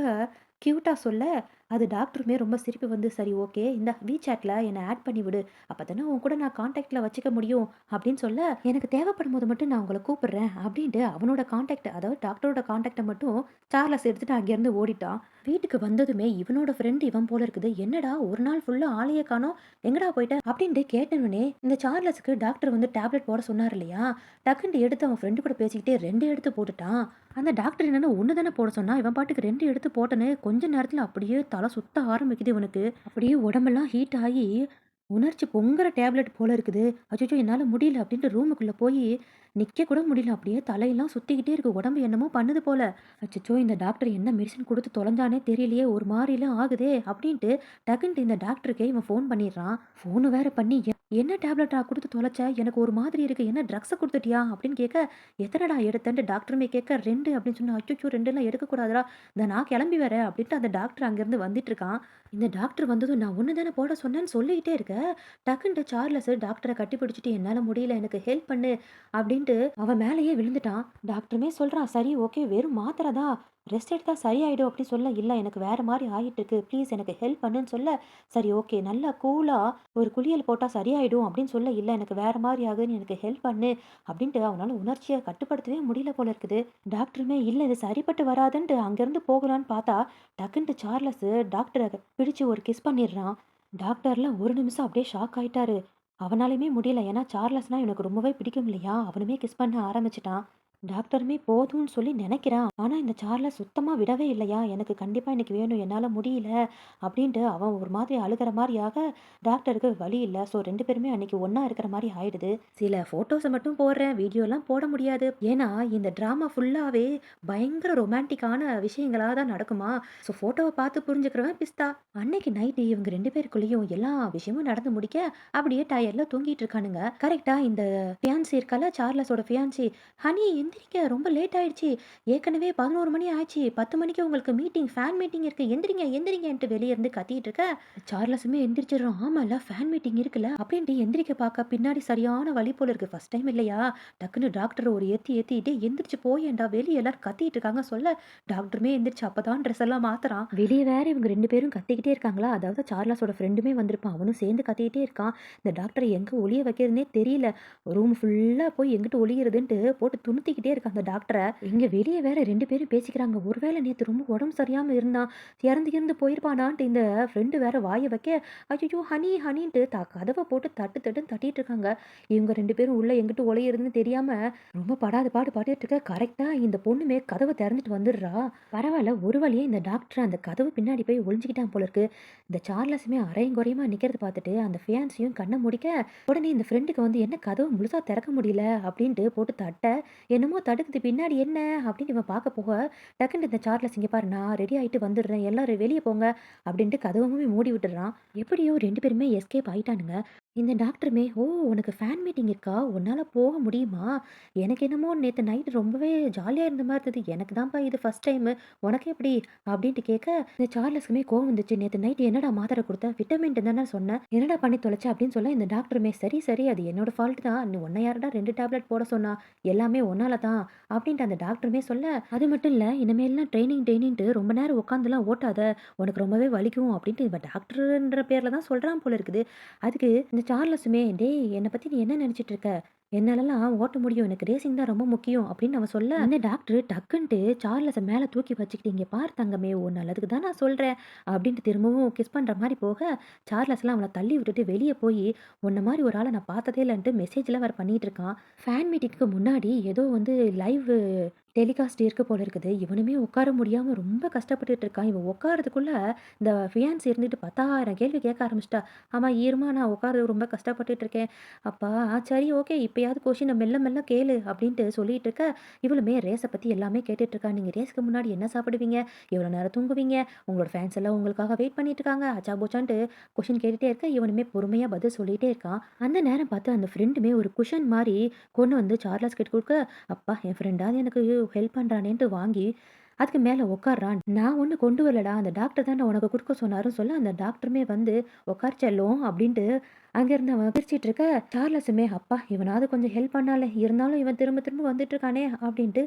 கியூட்டா சொல்ல, அது டாக்டருமே ரொம்ப சிரிப்பு வந்து, "சரி ஓகே. இந்தா WeChatல என்ன ஆட் பண்ணி விடு. அப்பதானே உன் கூட நான் கான்டாக்ட்ல வச்சுக்க முடியும்" அப்படின்னு சொல்ல, "எனக்கு தேவைப்படும்போது மட்டும் நான் உங்கள கூப்பிடுறேன்" அப்படின்ட்டு அவனோட கான்டாக்ட் அதாவது டாக்டரோட கான்டாக்ட்ட மட்டும் சார்லஸ் எடுத்துட்டு அங்கேருந்து ஓடிட்டான். வீட்டுக்கு வந்ததுமே இவனோட ஃப்ரெண்ட் இவன் போல இருக்குது. "என்னடா ஒரு நாள் ஃபுல்லா ஆளையே காணோம். எங்கடா போயிட்ட?" அப்படின்ட்டு கேட்டவுடனே, இந்த சார்லஸ்க்கு டாக்டர் வந்து டேப்லெட் போட சொன்னார் இல்லையா? டக்குன்ட்டு எடுத்து அவன் ஃப்ரெண்டு கூட பேசிக்கிட்டே 2 எடுத்து போட்டுட்டான். அந்த டாக்டர் என்னன்னா 1 தானே போட சொன்னா. இவன் பாட்டுக்கு 2 எடுத்து போட்டோனே கொஞ்ச நேரத்துல அப்படியே தல சுத்த ஆரம்பிக்குது இவனுக்கு. அப்படியே உடம்பெல்லாம் ஹீட் ஆகி உணர்ச்சி பொங்குற டேப்லெட் போல இருக்குது. அச்சச்சோ! என்னால முடியல அப்படின்ட்டு ரூமுக்குள்ள போயி நிக்க கூட முடியல. அப்படியே தலையெல்லாம் சுத்திக்கிட்டே இருக்கு. உடம்பு என்னமோ பண்ணுது போல. அச்சச்சோ! இந்த டாக்டர் என்ன மெடிசின் குடுத்து தொலைஞ்சானே தெரியலையே! ஒரு மாரிலாம் ஆகுதே! அப்படின்ட்டு டக்குன்ட்டு இந்த டாக்டருக்கே இவன் ஃபோன் பண்ணிடுறான். ஃபோனு வேற பண்ணி, "என்ன டேப்லெட்டா குடுத்து தொலைச்ச? எனக்கு ஒரு மாதிரி இருக்கு. என்ன ட்ரக்ஸ குடுத்துட்டியா?" அப்படின்னு கேட்க, "எத்தனடா எடுத்தேன்ட்டு" டாக்டருமே கேட்க, "2" அப்படின்னு சொன்னா, "அச்சச்சோ! 2லாம் எடுக்கக்கூடாதுடா. இந்த நான் கிளம்பி வரேன்" அப்படின்ட்டு அந்த டாக்டர் அங்கேருந்து வந்துட்டுருக்கான். இந்த டாக்டர் வந்ததும், "நான் 1 தானே போட சொன்னேன்னு" சொல்லிக்கிட்டே இருக்க, டக்குன்ட்டு சார்லஸ் டாக்டர கட்டிப்பிடிச்சுட்டு, "என்னால முடியல. எனக்கு ஹெல்ப் பண்ணு" அப்படின்ட்டு அவன் மேலேயே விழுந்துட்டான். டாக்டருமே சொல்றான், "சரி ஓகே. வெறும் மாத்திரை தான். ரெஸ்ட் எடுத்தா சரியாயிடும்" அப்படின்னு சொல்ல, "இல்ல எனக்கு வேற மாரி ஆயிட்டு இருக்கு. ப்ளீஸ் எனக்கு ஹெல்ப் பண்ணுன்னு" சொல்ல, "சரி ஓகே. நல்லா கூலா ஒரு குளியல் போட்டா சரியாயிடும்" அப்படின்னு சொல்ல, "இல்ல எனக்கு வேற மாரி ஆகுது. நீ எனக்கு ஹெல்ப் பண்ணு" அப்படின்ட்டு அவனால உணர்ச்சிய கட்டுப்படுத்தவே முடியல போல இருக்குது. டாக்டருமே, "இல்ல இது சரிப்பட்டு வராதுன்ட்டு" அங்கேருந்து போகலான்னு பார்த்தா, டக்குன்ட்டு சார்லஸ் டாக்டர பிடிச்சு ஒரு கிஸ் பண்ணிடுறான். டாக்டர்லாம் ஒரு நிமிஷம் அப்படியே ஷாக் ஆயிட்டாரு. அவனாலயுமே முடியல. ஏன்னா சார்லஸ்னா இவனுக்கு ரொம்பவே பிடிக்கும் இல்லையா? அவனுமே கிஸ் பண்ண ஆரம்பிச்சுட்டான். டாக்டருமே போதும்னு சொல்லி நினைக்கிறான். ஆனா, இந்த சார்லஸ் சுத்தமா விடவே இல்லையா, "எனக்கு கண்டிப்பா இன்னைக்கு வேணும். என்னால முடியல." அப்படின்ட்டு அவன் ஒரு மாதிரி அழுகுற மாரியாக டாக்டருக்கு வழி இல்ல. ஸோ 2 பேருமே அன்னைக்கு ஒண்ணா இருக்கிற மாரி ஆயிடுது. சில ஃபோட்டோஸ மட்டும் போடுறேன். வீடியோலாம் போட முடியாது. ஏன்னா, இந்த ட்ராமா ஃபுல்லாவே பயங்கர ரொமான்டிக்கான விஷயங்களா தான் நடக்குமா. ஸோ ஃபோட்டோவ பார்த்து புரிஞ்சுக்கிறவன் பிஸ்தா. அன்னைக்கு நைட்டு இவங்க 2 பேருக்குள்ளேயும் எல்லா விஷயமும் நடந்து முடிக்க, அப்படியே டயர்ட்ல தூங்கிட்டு இருக்கானுங்க. கரெக்ட்டா இந்த ஃபியான்சி இருக்கால்ல, சார்லஸோட ஃபியான்சி, "ஹனி எந்திரிங்க ரொம்ப லேட் ஆயிடுச்சு. ஏற்கனவே 11 மணி ஆச்சு. 10 மணிக்கு உங்களுக்கு மீட்டிங், ஃபேன் மீட்டிங் இருக்கு. எந்திரிங்க எந்திரிங்கன்ட்டு வெளிய இருந்து கத்திட்டு இருக்க, சார்லஸுமே எந்திரிச்சிடுறான். ஆமால்ல ஃபேன் மீட்டிங் இருக்குல்ல அப்படின்ட்டு எந்திரிக்க பார்க்க பின்னாடி சரியான வலி போல இருக்கு. ஃபர்ஸ்ட் டைம் இல்லையா? டக்குன்னு டாக்டர் ஒரு ஏத்தி ஏத்தி, "டேய் எந்திரிச்சு போயேன்டா, வெளிய எல்லாரும் கத்திட்டு இருக்காங்க" சொல்ல, டாக்டருமே எந்திரிச்சு அப்பதான் ட்ரெஸ் எல்லாம் மாத்துறான். வெளிய வேற இவங்க 2 பேரும் கத்திக்கிட்டே இருக்காங்களா, அதாவது சார்லஸோட ஃப்ரெண்டுமே வந்திருப்பான். அவனும் சேர்ந்து கத்திக்கிட்டே இருக்கான். இந்த டாக்டர எங்க ஒளிய வைக்கிறதுன்னே தெரியல. ரூம் ஃபுல்லா போய் எங்கிட்டு ஒளியிறதுன்ட்டு போட்டு துணுத்திக்கிட்டே இருக்கா அந்த டாக்டர. இங்க வெளிய வேற 2 பேரும் பேசிக்கிறாங்க. ஒருவேளை நேத்து ரொம்ப உடம்பு சரியாம இருந்தான். இறந்து இறந்து போயிருப்பானான்ட்டு இந்த ஃப்ரெண்டு வேற வாய வைக்க, ஐயையோ! ஹனி ஹனின்ட்டு கதவ போட்டு தட்டு தட்டுன்னு தட்டிட்டு இருக்காங்க. இவங்க 2 பேரும் உள்ள எங்கிட்டு ஒளியிறதுன்னு தெரியாம ரொம்ப படாத பாடு பட்டுட்டு இருக்க. கரெக்ட்டா இந்த பொண்ணுமே கதவ திறந்துட்டு வந்துடுறா. பரவால்ல ஒரு வழியா இந்த டாக்டர் அந்த கதவு பின்னாடி போய் ஒளிஞ்சுக்கிட்டான் போல இருக்கு. இந்த சார்லஸுமே அரையும் குறையுமா நிக்கிறத பார்த்துட்டு அந்த ஃபியான்சியும் கண்ண மூடிக்க, உடனே இந்த ஃப்ரெண்டுக்கு வந்து என்ன கதவு முழுசா திறக்க முடியல அப்படின்ட்டு போட்டு தட்ட, என்னமோ தடுக்குது. பின்னாடி என்ன அப்படின்னு இவன் பார்க்க போக, டக்குன்னு இந்த சார்லஸ், "இங்க பாரு நான் ரெடி ஆயிட்டு வந்துடுறேன். எல்லாரும் வெளிய போங்க" அப்படின்ட்டு கதவுமே மூடி விட்டுடுறான். எப்படியோ 2 பேருமே எஸ்கேப் ஆயிட்டானுங்க. இந்த டாக்டருமே, "ஓ! உனக்கு ஃபேன் மீட்டிங் இருக்கா? உன்னால போக முடியுமா? எனக்கு என்னமோ நேத்து நைட் ரொம்பவே ஜாலியா இருந்த மாரி இருந்தது. எனக்கு தான்ப்பா இது ஃபர்ஸ்ட் டைமு. உனக்கு எப்படி?" அப்படின்ட்டு கேட்க, இந்த சார்லஸ்க்குமே கோவம் வந்துச்சு. "நேத்து நைட் என்னடா மாத்திரை குடுத்த? விட்டமின் தானே சொன்ன. என்னடா பண்ணி தொலைச்ச?" அப்படின்னு சொல்ல, இந்த டாக்டருமே, "சரி, சரி அது என்னோட ஃபால்ட் தான். உன்ன யாருடா 2 டேப்லெட் போட சொன்னா? எல்லாமே உன்னால தான்." அப்படின்ட்டு அந்த டாக்டருமே சொல்ல, "அது மட்டும் இல்ல, இனிமேல்லாம் ட்ரெய்னிங் ட்ரெய்னின்ட்டு ரொம்ப நேரம் உட்காந்துலாம் ஓட்டாத. உனக்கு ரொம்பவே வலிக்கும்." அப்படின்ட்டு இவன் டாக்டருன்ற பேர்ல தான் சொல்றான் போல இருக்குது. அதுக்கு இந்த சார்லஸுமே, "டேய் என்ன பத்தி நீ என்ன நெனச்சிட்டு இருக்க? என்னாலலாம் ஓட்ட முடியும். எனக்கு ரேசிங் தான் ரொம்ப முக்கியம்." அப்படின்னு அவன் சொல்ல, இந்த டாக்டரு டக்குன்ட்டு சார்லஸ மேல தூக்கி வச்சுக்கிட்டு, "இங்க பாரு தங்கமே, உன் நல்லதுக்கு தான் நான் சொல்றேன்." அப்படின்ட்டு திரும்பவும் கிஸ் பண்ற மாரி போக, சார்லஸ்லாம் அவன தள்ளி விட்டுட்டு வெளிய போயி, "உன்ன மாரி ஒரு ஆள நான் பார்த்ததே இல்லன்ட்டு" மெசேஜ்லாம் வேற பண்ணிட்டு இருக்கான். ஃபேன் மீட்டிங்க்கு முன்னாடி ஏதோ வந்து லைவ் டெலிகாஸ்ட் இருக்கு போல இருக்குது. இவனுமே உட்கார முடியாம ரொம்ப கஷ்டப்பட்டுட்டு இருக்கான். இவன் உட்கார்றதுக்குள்ள இந்த ஃபியான்சி இருந்துட்டு 10,000 கேள்வி கேட்க ஆரம்பிச்சுட்டா. "ஆமா இரும்மா, நான் உட்கார ரொம்ப கஷ்டப்பட்டுட்டு இருக்கேன்." "அப்பா சரி ஓகே. இப்பயாவது கொஷின மெல்ல மெல்ல கேளு." அப்படின்ட்டு சொல்லிட்டு இருக்க, இவளுமே ரேஸ பத்தி எல்லாமே கேட்டுட்டு இருக்கா. "நீங்க ரேஸ்க்கு முன்னாடி என்ன சாப்பிடுவீங்க? எவ்வளோ நேரம் தூங்குவீங்க? உங்களோட ஃபேன்ஸ் எல்லாம் உங்களுக்காக வெயிட் பண்ணிட்டு இருக்காங்க." அச்சா போச்சான்ட்டு கொஷின் கேட்டுட்டே இருக்க, இவனுமே பொறுமையா பதில் சொல்லிட்டே இருக்கான். அந்த நேரம் பார்த்து அந்த ஃப்ரெண்டுமே ஒரு குஷன் மாரி கொண்டு வந்து சார்லஸ் கிட்ட குடுக்க, அப்பா! என் ஃப்ரெண்டாவது எனக்கு ஹெல்ப் பண்றானேன்ட்டு வாங்கி, அதுக்கு மேல உட்கார்றான். "நான் ஒண்ணும் கொண்டு வரலடா. அந்த டாக்டர் தான்டா உனக்கு குடுக்க சொன்னாருன்னு" சொல்ல, அந்த டாக்டருமே வந்து, "உட்கார் செல்லம்" அப்படின்ட்டு அங்கேருந்து அவன் சிரிச்சிட்டு இருக்க, சார்லஸுமே, "அப்பா! இவனாவது கொஞ்சம் ஹெல்ப் பண்ணான்ல. இருந்தாலும் இவன் திரும்ப திரும்ப வந்துட்டு இருக்கானே" அப்படின்ட்டு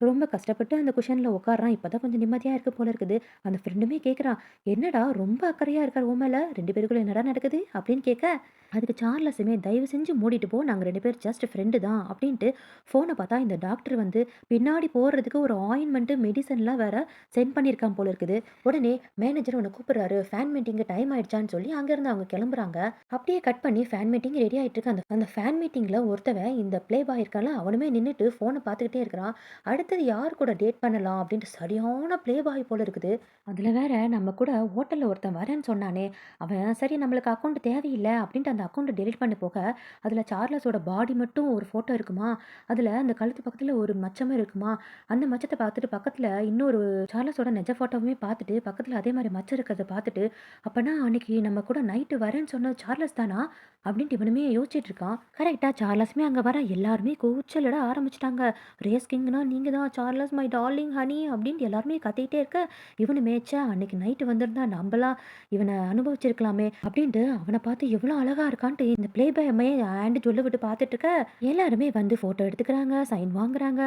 ரொம்ப கஷ்டப்பட்டு அந்த குஷன்ல உட்கார்றான். இப்பதான் கொஞ்சம் நிம்மதியா இருக்கு போல இருக்குது. அந்த ஃப்ரெண்டுமே கேட்குறான், "என்னடா ரொம்ப அக்கறையா இருக்காரு உன் மேல? 2 பேருக்குள்ள என்னடா நடக்குது?" அப்படின்னு கேட்க, அதுக்கு சார்லஸுமே, "தயவு செஞ்சு மூடிட்டு போ. நாங்க 2 பேரும் ஜஸ்ட் ஃப்ரெண்டு தான்." அப்படின்ட்டு ஃபோன பார்த்தா இந்த டாக்டர் வந்து பின்னாடி போடுறதுக்கு ஒரு ஆயின்மென்ட், மெடிசன்லாம் வேற சென்ட் பண்ணியிருக்கான் போல இருக்குது. உடனே மேனேஜர் உன்ன கூப்பிடுறாரு. ஃபேன் மீட்டிங்க்கு டைம் ஆயிடுச்சான்னு சொல்லி அங்கேருந்து அவங்க கிளம்புறாங்க. அப்படியே கட் பண்ணி ஃபேன் மீட்டிங் ரெடி ஆயிட்டு இருக்கு. அந்த அந்த ஃபேன் மீட்டிங்ல ஒருத்தவன் இந்த ப்ளே பாய் இருக்கான்ல, அவனுமே நின்னுட்டு ஃபோன பார்த்துக்கிட்டே இருக்கிறான். அடுத்தது யார் கூட டேட் பண்ணலாம் அப்படின்ட்டு சரியான ப்ளே பாய் போல இருக்குது. அதுல வேற நம்ம கூட ஹோட்டல்ல ஒருத்தன் வரேன்னு சொன்னானே, அவன் சரி நம்மளுக்கு அக்கவுண்ட் தேவையில்ல அப்படின்ட்டு அந்த அக்கவுண்ட் டெலீட் பண்ண போக, அதுல சார்லஸோட பாடி மட்டும் ஒரு ஃபோட்டோ இருக்குமா, அதுல அந்த கழுத்து பக்கத்துல ஒரு மச்சமும் இருக்குமா, அந்த மச்சத்த பார்த்துட்டு பக்கத்துல இன்னொரு சார்லஸோட நெஜ ஃபோட்டோவுமே பார்த்துட்டு, பக்கத்துல அதே மாரி மச்சம் இருக்கிறத பார்த்துட்டு, அப்பன்னா அன்னைக்கு நம்ம கூட நைட்டு வரேன்னு சொன்னது சார்லஸ் தானா? அப்படின்ட்டு இவனுமே யோசிச்சுட்டு இருக்கான். கரெக்ட்டா சார்லஸுமே அங்க வர, எல்லாருமே கூச்சலிட ஆரம்பிச்சுட்டாங்க. "ரேஸ் கிங்னா நீங்க தான், சார்லஸ் மை டார்லிங் ஹனி" அப்படின்ட்டு எல்லாருமே கத்திட்டே இருக்க, இவனுமே ச்சே அன்னைக்கு நைட்டு வந்திருந்தா நம்பலாம் இவன அனுபவிச்சிருக்கலாமே அப்படின்ட்டு அவன பார்த்து எவ்வளோ அழகா இருக்கான்ட்டு இந்த ப்ளே பாய்மே ஹேண்ட் ஜொல்ல விட்டு பார்த்துட்டு இருக்க, எல்லாருமே வந்து ஃபோட்டோ எடுத்துக்கிறாங்க, சைன் வாங்குறாங்க.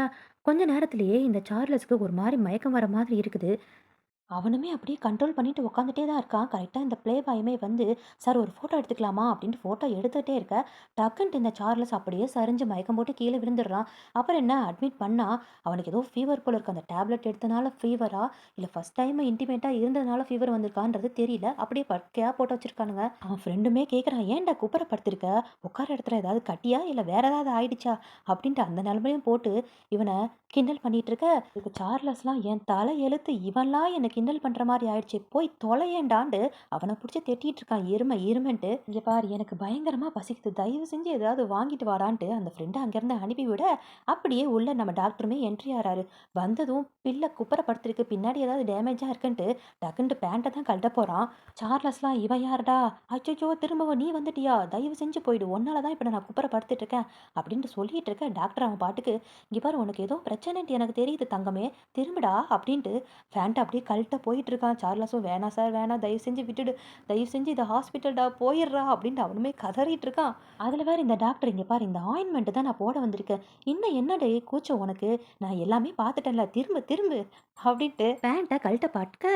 கொஞ்ச நேரத்திலேயே இந்த சார்லஸ்க்கு ஒரு மாரி மயக்கம் வர மாதிரி இருக்குது. அவனுமே அப்படியே கண்ட்ரோல் பண்ணிட்டு உட்காந்துட்டே தான் இருக்கான். கரெக்ட்டா இந்த ப்ளே பாயுமே வந்து, "சார் ஒரு ஃபோட்டோ எடுத்துக்கலாமா?" அப்படின்ட்டு ஃபோட்டோ எடுத்துட்டே இருக்க, டக்குன்ட்டு இந்த சார்லஸ் அப்படியே சரிஞ்சு மயக்கம் போட்டு கீழ விழுந்துடுறான். அப்புறம் என்ன அட்மிட் பண்ணா, அவனுக்கு ஏதோ ஃபீவர் போல இருக்கு. அந்த டேப்லெட் எடுத்தனால ஃபீவரா? இல்ல ஃபர்ஸ்ட் டைம் இன்டிமேட்டா இருந்ததுனால ஃபீவர் வந்திருக்கான்றது தெரியல. அப்படியே படுக்கையா போட்டு வச்சிருக்கானுங்க. அவன் ஃப்ரெண்டுமே கேட்குறான், "ஏன்டா குப்புற படுத்திருக்க? உட்கார இடத்துல ஏதாவது கட்டியா? இல்ல வேற ஏதாவது ஆயிடுச்சா?" அப்படின்ட்டு அந்த நிலமையும் போட்டு இவன கிண்டல் பண்ணிட்டு இருக்க, இதுக்கு சார்லஸ்லாம் என் தலை எழுத்து இவன்லாம் என்ன கிண்டல் பண்ற மாரி ஆயிடுச்சு. போய் தொலையேன்டான்ட்டு அவன புடிச்சு திட்டிட்டு இருக்கான் எருமை எருமைன்ட்டு. இங்க பாரு எனக்கு பயங்கரமா பசிக்குது. தயவு செஞ்சு ஏதாவது வாங்கிட்டு வாடான்ட்டு அந்த ஃப்ரெண்ட அங்கேருந்து அனுப்பி விட, அப்படியே உள்ள நம்ம டாக்டருமே என்ட்ரி ஆறாரு. வந்ததும் பிள்ள குப்புற படுத்திருக்கு. பின்னாடி ஏதாவது டேமேஜா இருக்குன்ட்டு டக்குன்ட்டு பேண்ட்ட தான் கழட்ட போறான். சார்லஸ்லாம் இவன் யாருடா? அச்சச்சோ! திரும்பவும் நீ வந்துட்டியா? தயவு செஞ்சு போயிடு. உன்னால தான் இப்ப நான் குப்புற படுத்துட்டு இருக்கேன். அப்படின்ட்டு சொல்லிட்டு இருக்க, டாக்டர் அவன் பாட்டுக்கு இங்க பாரு உனக்கு ஏதோ பிரச்சனைன்ட்டு எனக்கு தெரியுது தங்கமே. திரும்புடா அப்படின்ட்டு ஃபேண்ட்ட அப்படியே கழட்ட போயிட்டு இருக்கான். சார்லஸும் வேணாம் சார் வேணாம். தயவு செஞ்சு விட்டுடு. தயவு செஞ்சு இது ஹாஸ்பிட்டல்டா போயிடுறா அப்படின்ட்டு அவனுமே கதறிட்டு இருக்கான். அதுல வேற இந்த டாக்டர் இங்க பாரு இந்த ஆயின்மெண்ட் தான் நான் போட வந்திருக்கேன். இன்னும் என்னடே கூச்சம் உனக்கு? நான் எல்லாமே பார்த்துட்டேன்ல. திரும்பு திரும்பு அப்படின்ட்டு பேண்ட்ட கழட்ட பாட்டுக்க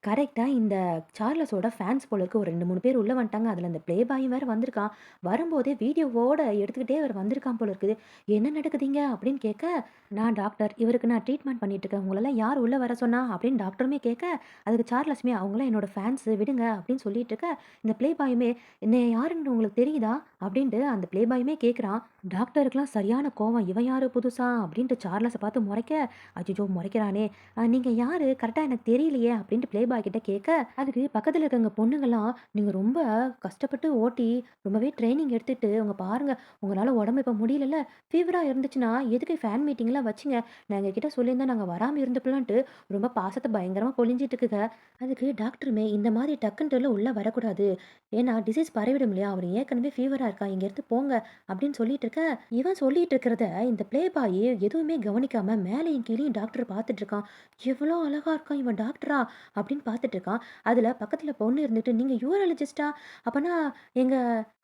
கரெக்ட்டா இந்த சார்லஸோட ஃபேன்ஸ் போல இருக்கு. ஒரு 2, 3 பேர் உள்ள வந்துட்டாங்க. அதுல இந்த ப்ளே பாயும் வேற வந்திருக்கான். வரும்போதே வீடியோவோட எடுத்துக்கிட்டே அவர் வந்திருக்கான் போல இருக்குது. "என்ன நடக்குதுங்க?" அப்படின்னு கேட்க, "நான் டாக்டர். இவருக்கு நான் ட்ரீட்மெண்ட் பண்ணிட்டு இருக்கேன். உங்களலாம் யார் உள்ள வர சொன்னா?" அப்படின்னு டாக்டருமே கேட்க, அதுக்கு சார்லஸுமே, "அவங்கலாம் என்னோட ஃபேன்ஸு விடுங்க" அப்படின்னு சொல்லிட்டு இருக்க, இந்த ப்ளே பாயுமே, "என்னைய யாருன்னு உங்களுக்கு தெரியுதா?" அப்படின்ட்டு அந்த ப்ளே பாயுமே கேட்குறான். டாக்டருக்குலாம் சரியான கோவம். "இவன் யாரு புதுசா?" அப்படின்ட்டு சார்லஸ பார்த்து முறைக்க, "அச்சச்சோ! முறைக்கிறானே! நீங்க யாரு? கரெக்ட்டா எனக்கு தெரியலையே!" அப்படின்ட்டு ப்ளே பாய் கிட்ட கேட்க, அதுக்கு பக்கத்துல இருக்கவங்க பொண்ணுங்கலாம், "நீங்க ரொம்ப கஷ்டப்பட்டு ஓட்டி, ரொம்பவே ட்ரெய்னிங் எடுத்துட்டு, உங்க பாருங்க உங்களால உடம்பு இப்ப முடியலல்ல, ஃபீவரா இருந்துச்சுன்னா, எதுக்கு ஃபேன் மீட்டிங்லாம் வச்சீங்க? நான் எங்ககிட்ட சொல்லியிருந்தா நாங்க வராம இருந்துப்பலான்ட்டு ரொம்ப பாசத்த பயங்கரமா பொழிஞ்சிட்டு இருக்குங்க. அதுக்கு டாக்டருமே இந்த மாதிரி டக்குன்ட்டுலாம் உள்ள வரக்கூடாது. ஏன்னா டிசீஸ் பரவிடும் இல்லையா? அவரு ஏற்கனவே ஃபீவரா இருக்கா. இங்கேருந்து போங்க அப்படின்னு சொல்லிட்டு இருக்க, இவன் சொல்லிட்டு இருக்கிறத இந்த ப்ளே பாய் எதுவுமே கவனிக்காம மேலேயும் கீழயும் டாக்டர் பார்த்துட்டு இருக்கான். எவ்வளோ அழகா இருக்கான் இவன் டாக்டரா? அப்படின்னு பார்த்துட்டு இருக்கான். அதுல பக்கத்துல பொண்ணு இருந்துட்டு, "நீங்க யூராலஜிஸ்ட்டா? அப்பன்னா எங்க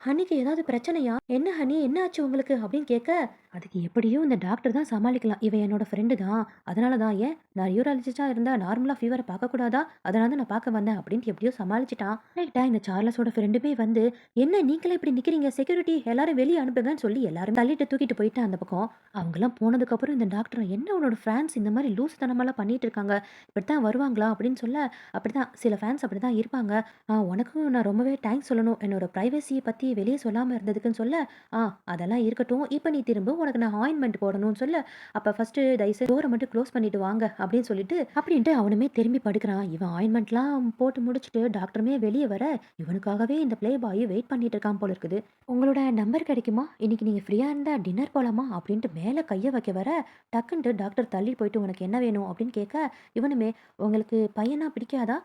ஹனிக்கு ஏதாவது பிரச்சனையா? என்ன ஹனி என்ன ஆச்சு உங்களுக்கு?" அப்படின்னு கேட்க, அதுக்கு எப்படியும் இந்த டாக்டர் தான் சமாளிக்கலாம். இவன் என்னோட ஃப்ரெண்டு தான். அதனால தான் ஏன் நான் யூராலஜிஸ்ட்டா இருந்தா நார்மலா ஃபீவர பார்க்கக்கூடாதா? அதனால தான் நான் பார்க்க வந்தேன் அப்படின்ட்டு எப்படியோ சமாளிச்சுட்டான். ரைட்டா இந்த சார்லஸோட ஃப்ரெண்டுமே வந்து, "என்ன நீங்களே இப்படி நிக்கிறீங்க? செக்யூரிட்டி எல்லாரும் வெளிய அனுப்புங்கன்னு" சொல்லி எல்லாரும் தள்ளிட்டு தூக்கிட்டு போயிட்டான் அந்த பக்கம். அவங்கலாம் போனதுக்கப்புறம் இந்த டாக்டர், "என்ன உன்னோட ஃபேன்ஸ் இந்த மாரி லூசுத்தனமாலாம் பண்ணிட்டு இருக்காங்க. இப்படித்தான் வருவாங்களா?" அப்படின்னு சொல்ல, "அப்படிதான் சில ஃபேன்ஸ் அப்படிதான் இருப்பாங்க. உனக்கும் நான் ரொம்பவே தேங்க்ஸ் சொல்லணும். என்னோட பிரைவசிய பத்தி வெளிய சொல்லாம இருந்ததுக்குன்னு" சொல்ல, "ஆ அதெல்லாம் இருக்கட்டும். இப்ப நீ திரும்ப உனக்கு நான் ஆயின்மெண்ட் போடணும்னு சொல்ல, அப்ப ஃபர்ஸ்ட்டு தயவுசெய்து டோர மட்டும் க்ளோஸ் பண்ணிட்டு வாங்க" அப்படின்னு சொல்லிட்டு அப்படின்ட்டு அவனுமே திரும்பி படுக்கிறான். இவன் ஆயின்மெண்ட்லாம் போட்டு முடிச்சுட்டு டாக்டருமே வெளிய வர, இவனுக்காகவே இந்த ப்ளே பாய் வெயிட் பண்ணிட்டு இருக்கான் போல இருக்குது. "உங்களோட நம்பர் கிடைக்குமா? இன்னைக்கு நீங்க ஃப்ரீயா இருந்தா டின்னர் போலாமா?" அப்படின்ட்டு மேல கைய வைக்க வர, டக்குன்ட்டு டாக்டர் தள்ளி போயிட்டு, "உனக்கு என்ன வேணும்?" அப்படின்னு கேட்க, இவனுமே, "உங்களுக்கு பையனா பிடிக்காதா?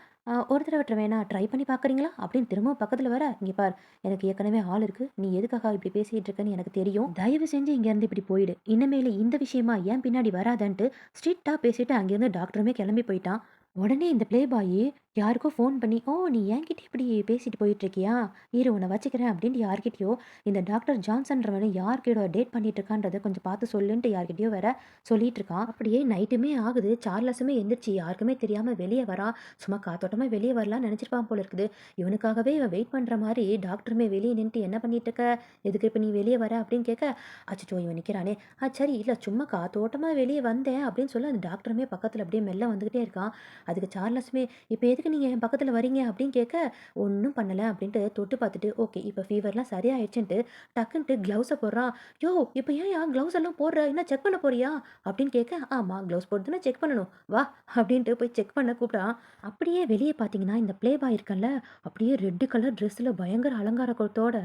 ஒரு தடவ வேணா ட்ரை பண்ணி பார்க்குறீங்களா?" அப்படின்னு திரும்பவும் பக்கத்துல வர, "இங்க பார் எனக்கு ஏற்கனவே ஆள் இருக்கு. நீ எதுக்காக இப்படி பேசிட்டு இருக்கன்னு எனக்கு தெரியும். தயவு செஞ்சு இங்கேருந்து இப்படி போயிடு. இனிமேலு இந்த விஷயமா என் பின்னாடி வராதன்ட்டு" ஸ்ட்ரிக்ட்டா பேசிட்டு அங்கேருந்து டாக்டருமே கிளம்பி போயிட்டான். உடனே இந்த ப்ளே பாய் யாருக்கோ ஃபோன் பண்ணி, "ஓ! நீ என்கிட்ட இப்படி பேசிட்டு போயிட்டுருக்கியா? இரு உன்ன வச்சுக்கிறேன்" அப்படின்ட்டு யார்கிட்டயோ இந்த டாக்டர் ஜான்சன்றவன யார் கூட டேட் பண்ணிட்டு இருக்கான்றத கொஞ்சம் பார்த்து சொல்லுன்ட்டு யார்கிட்டயோ வேற சொல்லிட்டு இருக்கான். அப்படியே நைட்டுமே ஆகுது. சார்லஸுமே எந்திரிச்சு யாருக்குமே தெரியாம வெளிய வரான். சும்மா காத்தோட்டமா வெளிய வரலான்னு நெனச்சிருப்பான் போல இருக்குது. இவனுக்காகவே இவன் வெயிட் பண்ற மாரி டாக்டருமே வெளிய நின்னுட்டு, "என்ன பண்ணிட்டு இருக்க? எதுக்கு இப்ப நீ வெளிய வர?" அப்படின்னு கேட்க, அச்சச்சோ! இவன் நிக்கிறானே. சரி இல்ல சும்மா காத்தோட்டமா வெளிய வந்தேன்" அப்படின்னு சொல்ல அந்த டாக்டருமே பக்கத்துல அப்படியே மெல்ல வந்துகிட்டே இருக்கான். அதுக்கு சார்லஸுமே, "இப்ப எதுக்கு நீங்க என் பக்கத்துல வரீங்க?" அப்படின்னு கேட்க, "ஒண்ணும் பண்ணல" அப்படின்ட்டு தொட்டு பார்த்துட்டு, ஓகே இப்ப ஃபீவர்லாம் சரியாயிடுச்சுன்ட்டு டக்குன்ட்டு கிளவுஸ போடுறான். "யோவ்! இப்ப ஏன்யா கிளவுஸ் எல்லாம் போடுற? என்ன செக் பண்ண போறியா?" அப்படின்னு கேட்க, "ஆமா கிளவுஸ் போட்டு தானே செக் பண்ணணும். வா" அப்படின்ட்டு போய் செக் பண்ண கூப்பிடுறான். அப்படியே வெளிய பார்த்தீங்கன்னா, இந்த ப்ளே பாய் இருக்கான்ல, அப்படியே ரெட் கலர் ட்ரெஸ்ல பயங்கர அலங்காரத்தோட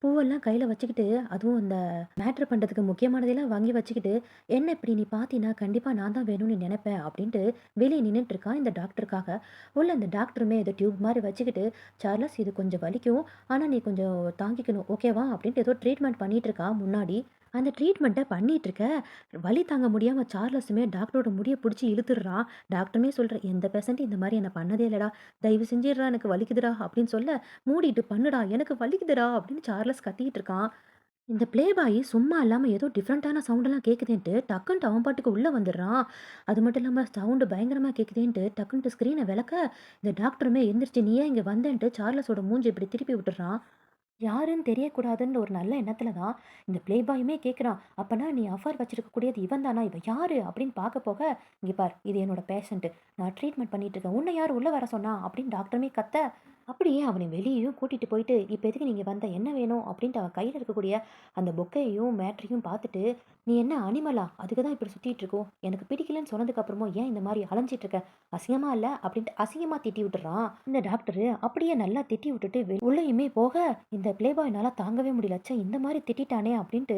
பூவெல்லாம் கையில வச்சுக்கிட்டு, அதுவும் இந்த மேட்ரு பண்றதுக்கு முக்கியமானதெல்லாம் வாங்கி வச்சுக்கிட்டு, "என்ன இப்படி நீ பார்த்தீன்னா, கண்டிப்பா நான் தான் வேணும்னு நெனைப்பேன்" அப்படின்ட்டு வெளிய நின்னுட்டு இருக்கான் இந்த டாக்டருக்காக. உள்ள இந்த டாக்டருமே ஏதோ டியூப் மாரி வச்சுக்கிட்டு, "சார்லஸ் இது கொஞ்சம் வலிக்கும். ஆனா நீ கொஞ்சம் தாங்கிக்கணும். ஓகேவா?" அப்படின்ட்டு ஏதோ ட்ரீட்மெண்ட் பண்ணிட்டு இருக்கான் முன்னாடி. அந்த ட்ரீட்மெண்ட்ட பண்ணிட்டு இருக்க, வலி தாங்க முடியாம சார்லஸுமே டாக்டரோட முடிய புடிச்சு இழுத்துடுறான். டாக்டருமே சொல்றா, "எந்த பேஷண்ட்டும் இந்த மாரி என்ன பண்ணதே இல்லடா. தயவு செஞ்சுடுறா எனக்கு வலிக்குதுடா" அப்படின்னு சொல்ல, "மூடிட்டு பண்ணுடா எனக்கு வலிக்குதுடா" அப்படின்னு சார்லஸ் கத்திட்டு இருக்கான். இந்த ப்ளே பாய் சும்மா இல்லாம ஏதோ டிஃப்ரெண்ட்டான சவுண்டெல்லாம் கேட்குதேன்ட்டு டக்குன்ட்டு அவன் பாட்டுக்கு உள்ள வந்துடுறான். அது மட்டும் இல்லாம சவுண்டு பயங்கரமா கேட்குதேன்ட்டு டக்குன்ட்டு ஸ்க்ரீன விலக்க, இந்த டாக்டருமே எந்திரிச்சு "நீ ஏன் இங்க வந்தேன்ட்டு" சார்லஸோட மூஞ்சி இப்படி திருப்பி விட்டுர்றான். யாருன்னு தெரியக்கூடாதுன்ற ஒரு நல்ல எண்ணத்துல தான் இந்த ப்ளே பாயுமே கேட்குறான். "அப்பன்னா நீ அஃபேர் வச்சிருக்கக்கூடியது இவன் தானா? இவன் யாரு?" அப்படின்னு பார்க்க போக, "இங்க பார் இது என்னோட பேஷண்ட்டு. நான் ட்ரீட்மெண்ட் பண்ணிட்டு இருக்கேன். உன்ன யார் உள்ள வர சொன்னா?" அப்படின்னு டாக்டருமே கத்த, அப்படியே அவனை வெளியேயும் கூட்டிட்டு போயிட்டு, "இப்ப எதுக்கு நீங்க வந்த? என்ன வேணும்?" அப்படின்ட்டு அவன் கையில இருக்கக்கூடிய அந்த பொக்கேயையும், மேட்ரையும் பார்த்துட்டு, "நீ என்ன அனிமலா? அதுக்கு தான் இப்படி சுத்திட்டு இருக்கோம். எனக்கு பிடிக்கலன்னு சொன்னதுக்கு அப்புறமும் ஏன் இந்த மாரி அலைஞ்சிட்டு இருக்க? அசிங்கமா இல்ல?" அப்படின்ட்டு அசிங்கமா திட்டி விட்டுர்றான். இந்த டாக்டரு அப்படியே நல்லா திட்டி விட்டுட்டு உள்ளேயுமே போக, இந்த ப்ளே பாய்னால தாங்கவே முடியல. ச்சே! இந்த மாரி திட்டிட்டானே அப்படின்ட்டு,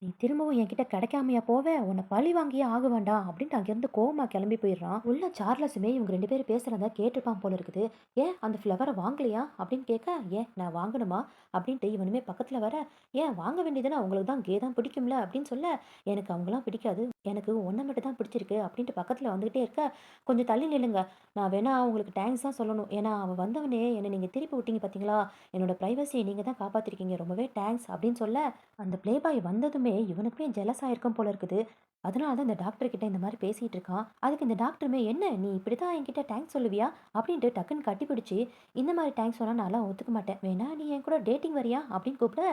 "நீ திரும்பவும் என்கிட்ட கிடைக்காமயா போவ? உன்ன பழி வாங்கியே ஆக வேண்டாம்." அப்படின்ட்டு அங்கேருந்து கோவமா கிளம்பி போயிடுறான். உள்ள சார்லஸுமே இவங்க 2 பேரும் பேசுறத கேட்டுருப்பான் போல இருக்குது. "ஏன் அந்த ஃப்ளவர வாங்கலையா?" அப்படின்னு கேட்க, "ஏன் நான் வாங்கணுமா?" அப்படின்ட்டு இவனுமே பக்கத்துல வர, "ஏன் வாங்க வேண்டியதுதானே? உங்களுக்கு தான் கே தான் பிடிக்கும்ல." அப்படின்னு சொல்ல, "எனக்கு அவங்கலாம் பிடிக்காது. எனக்கு உன்ன மட்டும் தான் பிடிச்சிருக்கு." அப்படின்ட்டு பக்கத்துல வந்துகிட்டே இருக்க, "கொஞ்சம் தள்ளி நில்லுங்க. நான் வேணா உங்களுக்கு தேங்க்ஸ் தான் சொல்லணும். ஏன்னா அவன் வந்தவனே என்ன நீங்க திருப்பி விட்டீங்க பார்த்தீங்களா? என்னோட பிரைவசிய நீங்க தான் காப்பாத்திருக்கீங்க. ரொம்பவே தேங்க்ஸ்." அப்படின்னு சொல்ல, அந்த ப்ளே பாய் வந்ததுமே இவனுக்குமே ஜெலஸ் ஆயிருக்கும் போல இருக்குது. அதனால தான் இந்த டாக்டர் கிட்ட இந்த மாரி பேசிட்டு இருக்கான். அதுக்கு இந்த டாக்டருமே, "என்ன நீ இப்படித்தான் என்கிட்ட தேங்க்ஸ் சொல்லுவியா?" அப்படின்ட்டு டக்குன்னு கட்டிப்பிடிச்சு, "இந்த மாரி தேங்க்ஸ் சொன்னா நான்லாம் ஒத்துக்க மாட்டேன். வேணா நீ என் கூட டேட்டிங் வரியா?" அப்படின்னு கூப்பிட,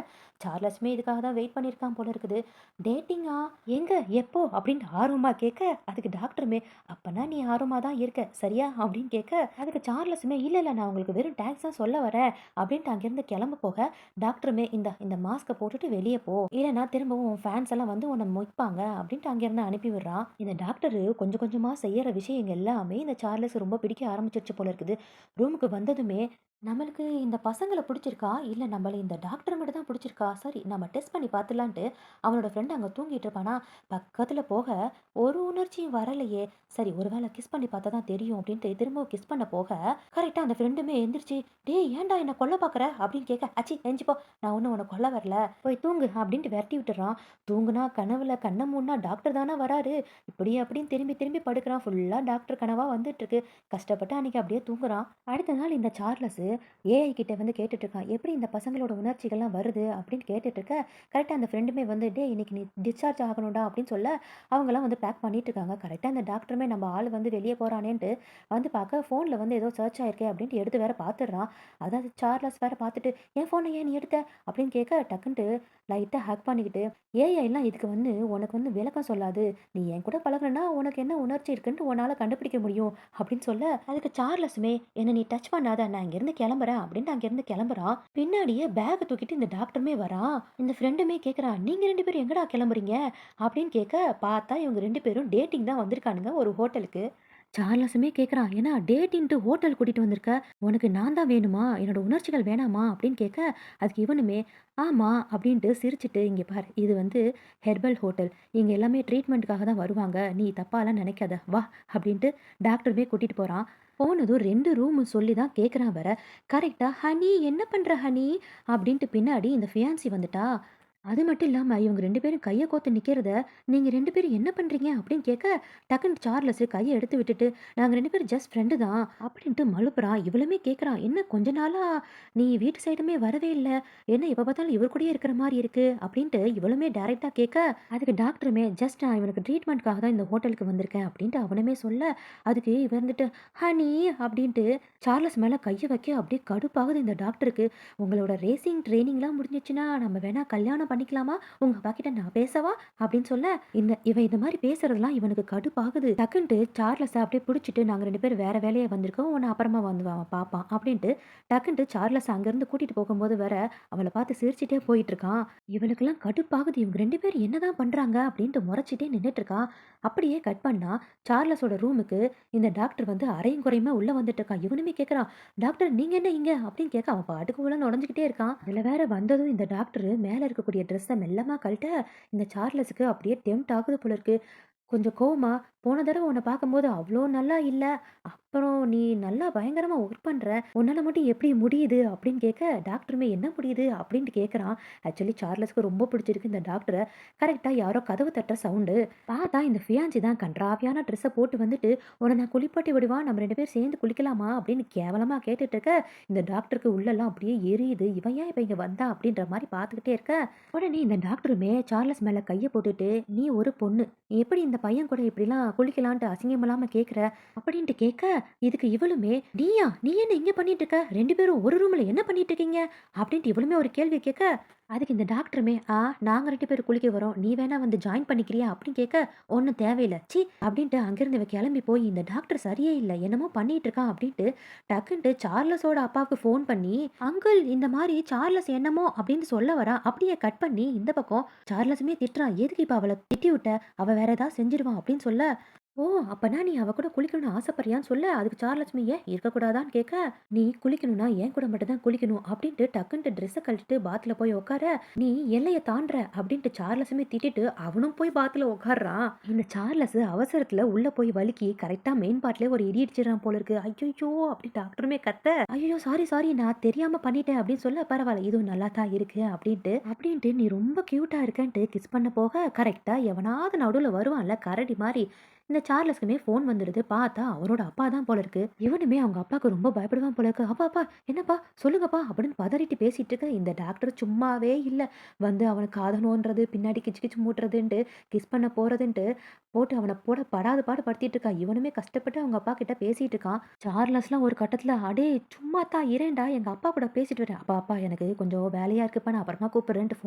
சார்லஸுமே இதுக்காக தான் வெயிட் பண்ணியிருக்கான் போல இருக்குது. "டேட்டிங்கா? எங்க? எப்போ?" அப்படின்ட்டு ஆர்வமா கேட்க, அதுக்கு டாக்டருமே, "அப்பன்னா நீ ஆர்வமா தான் இருக்க. சரியா?" அப்படின்னு கேட்க, அதுக்கு சார்லஸுமே, "இல்ல, இல்ல நான் உங்களுக்கு வெறும் தேங்க்ஸ் தான் சொல்ல வரேன்." அப்படின்ட்டு அங்கேருந்து கிளம்ப போக, டாக்டருமே, இந்த மாஸ்க்க போட்டுட்டு வெளிய போ. இல்லன்னா திரும்பவும் உன் ஃபேன்ஸ் எல்லாம் வந்து உன்ன மொய்ப்பாங்க." அப்படின்ட்டு அங்கேருந்து அனுப்பி விடுறான். இந்த டாக்டரு கொஞ்சம் கொஞ்சமா செய்யற விஷயங்கள் எல்லாமே இந்த சார்லஸ் ரொம்ப பிடிக்க ஆரம்பிச்சிருச்சு போல இருக்குது. ரூமுக்கு வந்ததுமே, "நம்மளுக்கு இந்த பசங்கள புடிச்சிருக்கா? இல்ல நம்மள இந்த டாக்டர மட்டும் தான் புடிச்சிருக்கா? சரி நம்ம டெஸ்ட் பண்ணி பார்த்துடலான்ட்டு." அவனோட ஃப்ரெண்ட் அங்க தூங்கிட்டு இருப்பானா, பக்கத்துல போக ஒரு உணர்ச்சியும் வரலையே. சரி ஒருவேளை கிஸ் பண்ணி பார்த்தா தான் தெரியும் அப்படின்ட்டு திரும்பவும் கிஸ் பண்ண போக, கரெக்ட்டா அந்த ஃப்ரெண்டுமே எந்திரிச்சு, "டேய் ஏன்டா என்ன கொல்ல பார்க்குற?" அப்படின்னு கேட்க, "அச்சி எந்திச்சு போ. நான் ஒண்ணும் உன்ன கொல்ல வரல. போய் தூங்கு." அப்படின்ட்டு விரட்டி விட்டுர்றான். தூங்குனா கனவுல கண்ண மூடுனா டாக்டர் தான வராரு. இப்படி அப்படின்னு திரும்பி திரும்பி படுக்குறான். ஃபுல்லா டாக்டர் கனவா வந்துட்டு இருக்கு. கஷ்டப்பட்டு அன்னைக்கு அப்படியே தூங்குறான். அடுத்த நாள் இந்த சார்லஸ் ஏஐ கிட்ட வந்து கேட்டுட்டு இருக்கான். "எப்படி இந்த பசங்களோட உணர்ச்சிகள்லாம் வருது?" அப்படின்னு கேட்டுட்டு இருக்க, கரெக்ட்டா அந்த ஃப்ரெண்டுமே வந்து, "டேய் இன்னைக்கு நீ டிஸ்சார்ஜ் ஆகணும்டா." அப்படின்னு சொல்ல, அவங்கலாம் வந்து பேக் பண்ணிட்டு இருக்காங்க. கரெக்ட்டா இந்த டாக்டருமே நம்ம ஆளு வந்து வெளிய போறானேன்ட்டு வந்து பார்க்க, ஃபோன்ல வந்து ஏதோ சர்ச் ஆயிருக்கே அப்படின்ட்டு எடுத்து வேற பார்த்துடுறான். அதாவது சார்லஸ் வேற பார்த்துட்டு, "என் ஃபோன ஏன் நீ எடுத்த?" அப்படின்னு கேட்க, டக்குன்ட்டு லைட்டா ஹேக் பண்ணிக்கிட்டு, "ஏஐலாம் இதுக்கு வந்து உனக்கு வந்து விளக்கம் சொல்லாது. நீ என் கூட பழகுனன்னா உனக்கு என்ன உணர்ச்சி இருக்குன்ட்டு உன்னால கண்டுபிடிக்க முடியும்." அப்படின்னு சொல்ல, அதுக்கு சார்லஸுமே, "என்ன நீ டச் பண்ணாத. நான் இங்கேருந்து கிளம்புறேன்." அப்படின்ட்டு அங்கேருந்து கிளம்புறான். பின்னாடியே பேக்க தூக்கிட்டு இந்த டாக்டருமே வரான். இந்த ஃப்ரெண்டுமே கேட்குறான், "நீங்க 2 பேரும் எங்கடா கிளம்புறீங்க?" அப்படின்னு கேட்க, பார்த்தா இவங்க 2 பேரும் டேட்டிங் தான் வந்திருக்கானுங்க ஒரு ஹோட்டலுக்கு. சார்லஸுமே கேட்குறான், "ஏன்னா டேட்டின்ட்டு ஹோட்டல் கூட்டிட்டு வந்திருக்க? உனக்கு நான் தான் வேணுமா? என்னோட உணர்ச்சிகள் வேணாமா?" அப்படின்னு கேட்க, அதுக்கு இவனுமே, "ஆமா." அப்படின்ட்டு சிரிச்சுட்டு, "இங்க பாரு இது வந்து ஹெர்பல் ஹோட்டல். இங்க எல்லாமே ட்ரீட்மெண்ட்டுக்காக தான் வருவாங்க. நீ தப்பாலாம் நினைக்காத. வா." அப்படின்ட்டு டாக்டருமே கூட்டிட்டு போறான். போனதும் 2 ரூம் சொல்லி தான் கேட்குறான் வேற. கரெக்ட்டா, "ஹனி என்ன பண்ற ஹனி?" அப்படின்ட்டு பின்னாடி இந்த ஃபியான்சி வந்துட்டா. அது மட்டும் இல்லாம, இவங்க 2 பேரும் கைய கோத்து நிக்கிறத, "நீங்க 2 பேரும் என்ன பண்றீங்க?" அப்படின்னு கேட்க, டக்குன்னு சார்லஸ் கைய எடுத்து விட்டுட்டு, "நாங்க 2 பேரும் ஜஸ்ட் ஃப்ரெண்டு தான்." அப்படின்ட்டு மழுப்புறான். இவளுமே கேட்குறான், "என்ன கொஞ்ச நாளா நீ வீட்டு சைடுமே வரவே இல்ல. என்ன எப்ப பார்த்தாலும் இவர் கூடயே இருக்கிற மாரி இருக்கு." அப்படின்ட்டு இவளுமே டைரக்ட்டா கேட்க, அதுக்கு டாக்டருமே, "ஜஸ்ட் நான் இவனுக்கு ட்ரீட்மெண்ட்காக தான் இந்த ஹோட்டலுக்கு வந்திருக்கேன்." அப்படின்ட்டு அவனுமே சொல்ல, அதுக்கு இவ இருந்துட்டு, "ஹனி" அப்படின்ட்டு சார்லஸ் மேல கைய வைக்க அப்படியே கடுப்பாகுது இந்த டாக்டருக்கு. "உங்களோட ரேசிங் ட்ரெய்னிங்லாம் முடிஞ்சிருச்சுன்னா, நம்ம வேணா கல்யாணம் பண்ணிக்கலாமா? உங்க அப்பா கிட்ட நான் பேசவா?" அப்படின்னு சொல்ல, இவன் இந்த மாரி பேசுறதெல்லாம் இவனுக்கு கடுப்பாகுது. டக்குன்ட்டு சார்லஸ அப்படியே புடிச்சுட்டு, "நாங்க 2 பேரும் வேற வேலையா வந்திருக்கோம். உன்ன அப்புறமா வந்து அவன் பாப்பான்." அப்படின்ட்டு டக்குன்ட்டு சார்லஸ அங்கருந்து கூட்டிட்டு போகும்போது வேற, அவள பார்த்து சிரிச்சுட்டே போயிட்டுருக்கான். இவளுக்கெல்லாம் கடுப்பாகுது. இவங்க 2 பேரும் என்னதான் பண்றாங்க? அப்படின்ட்டு முறைச்சுட்டே நின்னுட்டு இருக்கா. அப்படியே கட் பண்ணா, சார்லஸோட ரூமுக்கு இந்த டாக்டர் வந்து அறையும் குறையுமா உள்ள வந்துட்டு இருக்கான். இவனுமே கேட்குறான், "டாக்டர் நீங்க என்ன இங்க?" அப்படின்னு கேட்க, அவன் பாட்டுக்கு உள்ள நுழைஞ்சுக்கிட்டே இருக்கான். இதுல வேற வந்ததும் இந்த டாக்டரு மேல இருக்கக்கூடிய ட்ரெஸ்ஸ மெல்லமா கழட்ட, இந்த சார்லஸுக்கு அப்படியே டெம்ப்ட் ஆகுது போல இருக்கு. கொஞ்சம் கோவமா, போன தடவ உன்ன பார்க்கும்போது அவ்ளோ நல்லா இல்ல. அப்புறம் நீ நல்லா பயங்கரமா ஒர்க் பண்ற. உன்னால மட்டும் எப்படி முடியுது?" அப்படின்னு கேட்க, டாக்டருமே "என்ன முடியுது?" அப்படின்ட்டு கேட்கறான். ஆக்சுவலி சார்லஸ்க்கு ரொம்ப பிடிச்சிருக்கு இந்த டாக்டர. கரெக்ட்டா யாரோ கதவு தட்டுற சவுண்டு. பார்த்தா இந்த ஃபியான்சி தான் கண்றாவியான ட்ரெஸ்ஸ போட்டு வந்துட்டு, "உன்ன நான் குளிப்பாட்டி விடவா? நம்ம 2 பேரும் சேர்ந்து குளிக்கலாமா?" அப்படின்னு கேவலமா கேட்டுட்டு இருக்க, இந்த டாக்டருக்கு உள்ளலாம் அப்படியே எரியுது. "இவன் ஏன் இப்ப இங்க வந்தான்?" அப்படின்ற மாரி பார்த்துக்கிட்டே இருக்க, உடனே இந்த டாக்டருமே சார்லஸ் மேல கைய போட்டுட்டு, "நீ ஒரு பொண்ணு. நீ எப்படி இந்த பையன் கூட இப்படிலாம் குளிக்கலான்ட்டு அசிங்கம் இல்லாம கேட்குற?" அப்படின்ட்டு கேட்க, இதுக்கு இவளுமே, "நீயா? நீ என்ன இங்க பண்ணிட்டு இருக்க? 2 பேரும் ஒரு ரூம்ல என்ன பண்ணிட்டு இருக்கீங்க?" அப்படின்ட்டு இவளுமே ஒரு கேள்வி கேட்க, அதுக்கு இந்த டாக்டருமே, நாங்க 2 பேரும் குளிக்க வரோம். நீ வேணா வந்து ஜாயின் பண்ணிக்கிறியா?" அப்படின்னு கேட்க, "ஒண்ணும் தேவையில்ல. ச்சீ!" அப்படின்ட்டு அங்கிருந்து இவ கிளம்பி போய், "இந்த டாக்டர் சரியே இல்ல. என்னமோ பண்ணிட்டு இருக்கான்." அப்படின்ட்டு டக்குன்ட்டு சார்லஸோட அப்பாவுக்கு ஃபோன் பண்ணி, "அங்கிள் இந்த மாரி சார்லஸ் என்னமோ அப்படின்னு சொல்ல வரா." அப்படியே கட் பண்ணி இந்த பக்கம் சார்லஸுமே திட்டுறான். "எதுக்கு இப்ப அவள திட்டி விட்ட? அவ வேற ஏதாவது செஞ்சுருவா." அப்படின்னு சொல்ல, "ஓ! அப்பன்னா நீ அவ கூட குளிக்கணும்னு ஆசைப்படுறியான்னு?" சொல்ல, அதுக்கு சார்லட்சுமி ஏன் இருக்கக்கூடாதான்னு கேட்க, "நீ குளிக்கணும்னா என் கூட மட்டும் தான் குளிக்கணும்." அப்படின்ட்டு டக்குன்ட்டு ட்ரெஸ்ஸ கழட்டிட்டு பாத்ல போய் உட்கார, "நீ எல்லைய தாண்டுற." அப்படின்ட்டு சார்லஸுமே திட்டிட்டு அவனும் போய் பாத்ல உட்கார்றான். இந்த சார்லஸ் அவசரத்துல உள்ள போய் வழுக்கி கரெக்ட்டா மெயின் பார்ட்லயே ஒரு இடி இடிச்சிடுறான் போல இருக்கு. "ஐயய்யோ!" அப்படி டாக்டருமே கத்த, "ஐயய்யோ! சாரி, சாரி நான் தெரியாம பண்ணிட்டேன்." அப்படின்னு சொல்ல, "பரவால்ல இதுவும் நல்லா தான் இருக்கு." அப்படின்ட்டு "நீ ரொம்ப கியூட்டா இருக்கன்ட்டு" கிஸ் பண்ண போக, கரெக்ட்டா எவனாவது நடுவுல வருவான்ல கரடி மாரி. இந்த சார்லஸ்க்குமே ஃபோன் வந்துருது. பார்த்தா அவரோட அப்பா தான் போல இருக்கு. இவனுமே அவங்க அப்பாவுக்கு ரொம்ப பயப்படுவான் போல இருக்கு. "அப்பா, அப்பா என்னப்பா? சொல்லுங்கப்பா" அப்படின்னு பதறிட்டு பேசிட்டு இருக்க, இந்த டாக்டர் சும்மாவே இல்ல. வந்து அவனுக்கு காத நோண்டுறது, பின்னாடி கிச்சு கிச்சு மூட்டுறதுன்ட்டு, கிஸ் பண்ண போறதுன்ட்டு, போட்டு அவன போட படாத பாடு படுத்திட்டு இருக்கா. இவனுமே கஷ்டப்பட்டு அவங்க அப்பா கிட்ட பேசிட்டு இருக்கான். சார்லஸ்லாம் ஒரு கட்டத்துல, "அடேய் சும்மா தான் இரேன்டா, எங்க அப்பா கூட பேசிட்டு வரேன்." "அப்பா, அப்பா எனக்கு கொஞ்சம் வேலையா இருக்குப்பா, நான் அப்புறமா கூப்பிடுறேன்ட்டு"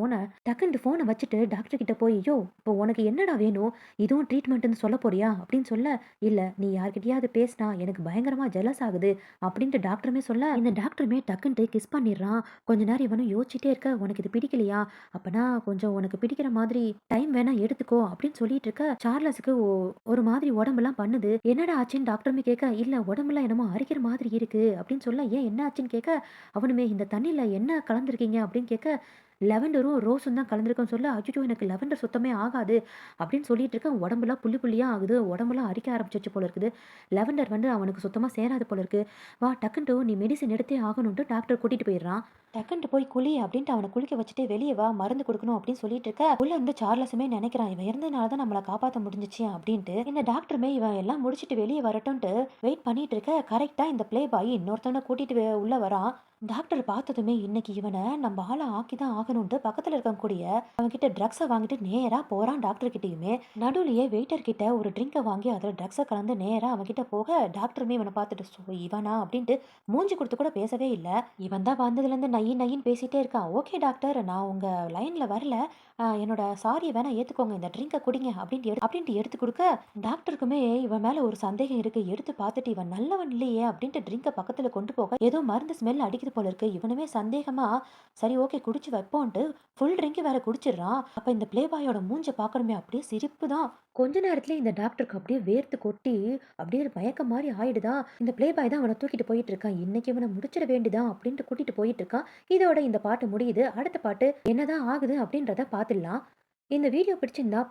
டக்குன்ட்டு ஃபோன வச்சுட்டு டாக்டர் கிட்ட போய், "யோவ்! இப்போ உனக்கு என்னடா வேணும்? இதுவும் ட்ரீட்மெண்ட்டுன்னு சொல்லப் போறியா?" அப்படின்னு சொல்ல, "இல்ல நீ யார்கிட்டயாவது பேசினா எனக்கு பயங்கரமா ஜெலஸ் ஆகுது." அப்படின்ட்டு டாக்டருமே சொல்ல, இந்த டாக்டருமே டக்குன்ட்டு கிஸ் பண்ணிடுறான். கொஞ்ச நேரம் இவனும் யோசிச்சுட்டே இருக்க, "உனக்கு இது பிடிக்கலையா? அப்பனா கொஞ்சம் உனக்கு பிடிக்கிற மாதிரி டைம் வேணா எடுத்துக்கோ." அப்படின்னு சொல்லிட்டு இருக்க, சார்லஸுக்கு ஒரு மாதிரி உடம்பெல்லாம் பண்ணுது. "என்னடா ஆச்சுன்னு?" டாக்டருமே கேட்க, "இல்ல உடம்பெல்லாம் என்னமோ அரிக்கிற மாதிரி இருக்கு." அப்படின்னு சொல்ல, "ஏன் என்ன ஆச்சுன்னு?" கேட்க, அவனுமே, "இந்த தண்ணீல என்ன கலந்துருக்கீங்க?" அப்படின்னு கேட்க, "லெவெண்டரும் ரோஸும் தான் கலந்துருக்குன்னு" சொல்ல, "அச்சச்சோ! எனக்கு லெவெண்டர் சுத்தமே ஆகாது." அப்படின்னு சொல்லிட்டு இருக்கேன். உடம்பெல்லாம் புள்ளி புள்ளியா ஆகுது. உடம்பெல்லாம் அரிக்க ஆரம்பிச்சுருச்சு போல இருக்குது. லெவெண்டர் வந்து அவனுக்கு சுத்தமா சேராது போல இருக்கு. "வா டக்குன்ட்டு நீ மெடிசின் எடுத்தே ஆகணுன்ட்டு" டாக்டர் கூட்டிட்டு போயிடுறான். "டக்குன்ட்டு போய் குளி" அப்படின்ட்டு அவன குளிக்க வச்சுட்டு, "வெளிய வா மருந்து குடுக்கணும்." அப்படின்னு சொல்லிட்டு இருக்க, உள்ள இருந்து சார்லஸுமே நெனைக்கிறான், இவன் இருந்ததுனால தான் நம்மள காப்பாத்த முடிஞ்சுச்சு அப்படின்ட்டு. இந்த டாக்டருமே இவன் எல்லாம் முடிச்சுட்டு வெளிய வரட்டும்ன்ட்டு வெயிட் பண்ணிட்டு இருக்க, கரெக்ட்டா இந்த ப்ளே பாய் இன்னொருத்தவன கூட்டிட்டு உள்ள வரான். டாக்டர் பார்த்ததுமே, இன்னைக்கு இவன நம்ம ஆள ஆக்கி தான் ஆகணுன்ட்டு பக்கத்துல இருக்கவன்கூடயே அவன்கிட்ட ட்ரக்ஸ வாங்கிட்டு நேரா போறான் டாக்டர் கிட்டயுமே. நடுவுலயே வெயிட்டர் கிட்ட ஒரு ட்ரிங்க வாங்கி அதுல ட்ரக்ஸ கலந்து நேரா அவன்கிட்ட போக, டாக்டருமே இவன பார்த்துட்டு, இவனா?" அப்படின்ட்டு மூஞ்சி குடுத்து கூட பேசவே இல்ல. இவன் தான் வந்ததுலேருந்து நய்யி நய்யின்னு பேசிட்டே இருக்கான். "ஓகே டாக்டர், நான் உங்க லைன்ல வரல. என்னோட சாரிய வேணா ஏத்துக்கோங்க. இந்த ட்ரிங்க குடிங்க." அப்படின்ட்டு எடுத்து குடுக்க, டாக்டருக்குமே இவன் மேல ஒரு சந்தேகம் இருக்கு. எடுத்து பார்த்துட்டு, "இவன் நல்லவன் இல்லையே." அப்படின்ட்டு ட்ரிங்க பக்கத்துல கொண்டு போக, ஏதோ மருந்து ஸ்மெல் அடிக்குது போல இருக்கு. இவனுமே சந்தேகமா, சரி ஓகே குடிச்சு வைப்போன்ட்டு ஃபுல் ட்ரிங்க் வேற குடிச்சிடுறான். அப்ப இந்த ப்ளே பாயோட மூஞ்ச பார்க்கணுமே அப்படியே சிரிப்பு தான். கொஞ்ச நேரத்திலே இந்த டாக்டருக்கு அப்படியே வேர்த்து கொட்டி, அப்படியே மயக்கம் மாரி ஆயிடுதா. இந்த ப்ளே பாய் தான் அவன தூக்கிட்டு போயிட்டு இருக்கான். இன்னைக்கு இவன முடிச்சிட வேண்டியதான் அப்படின்ட்டு கூட்டிட்டு போயிட்டு இருக்கான். இதோட இந்த பாட்டு முடியுது. அடுத்த பாட்டு என்னதான் ஆகுது அப்படின்றத பார்த்துடலாம். இந்த வீடியோ பிடிச்சிருந்தா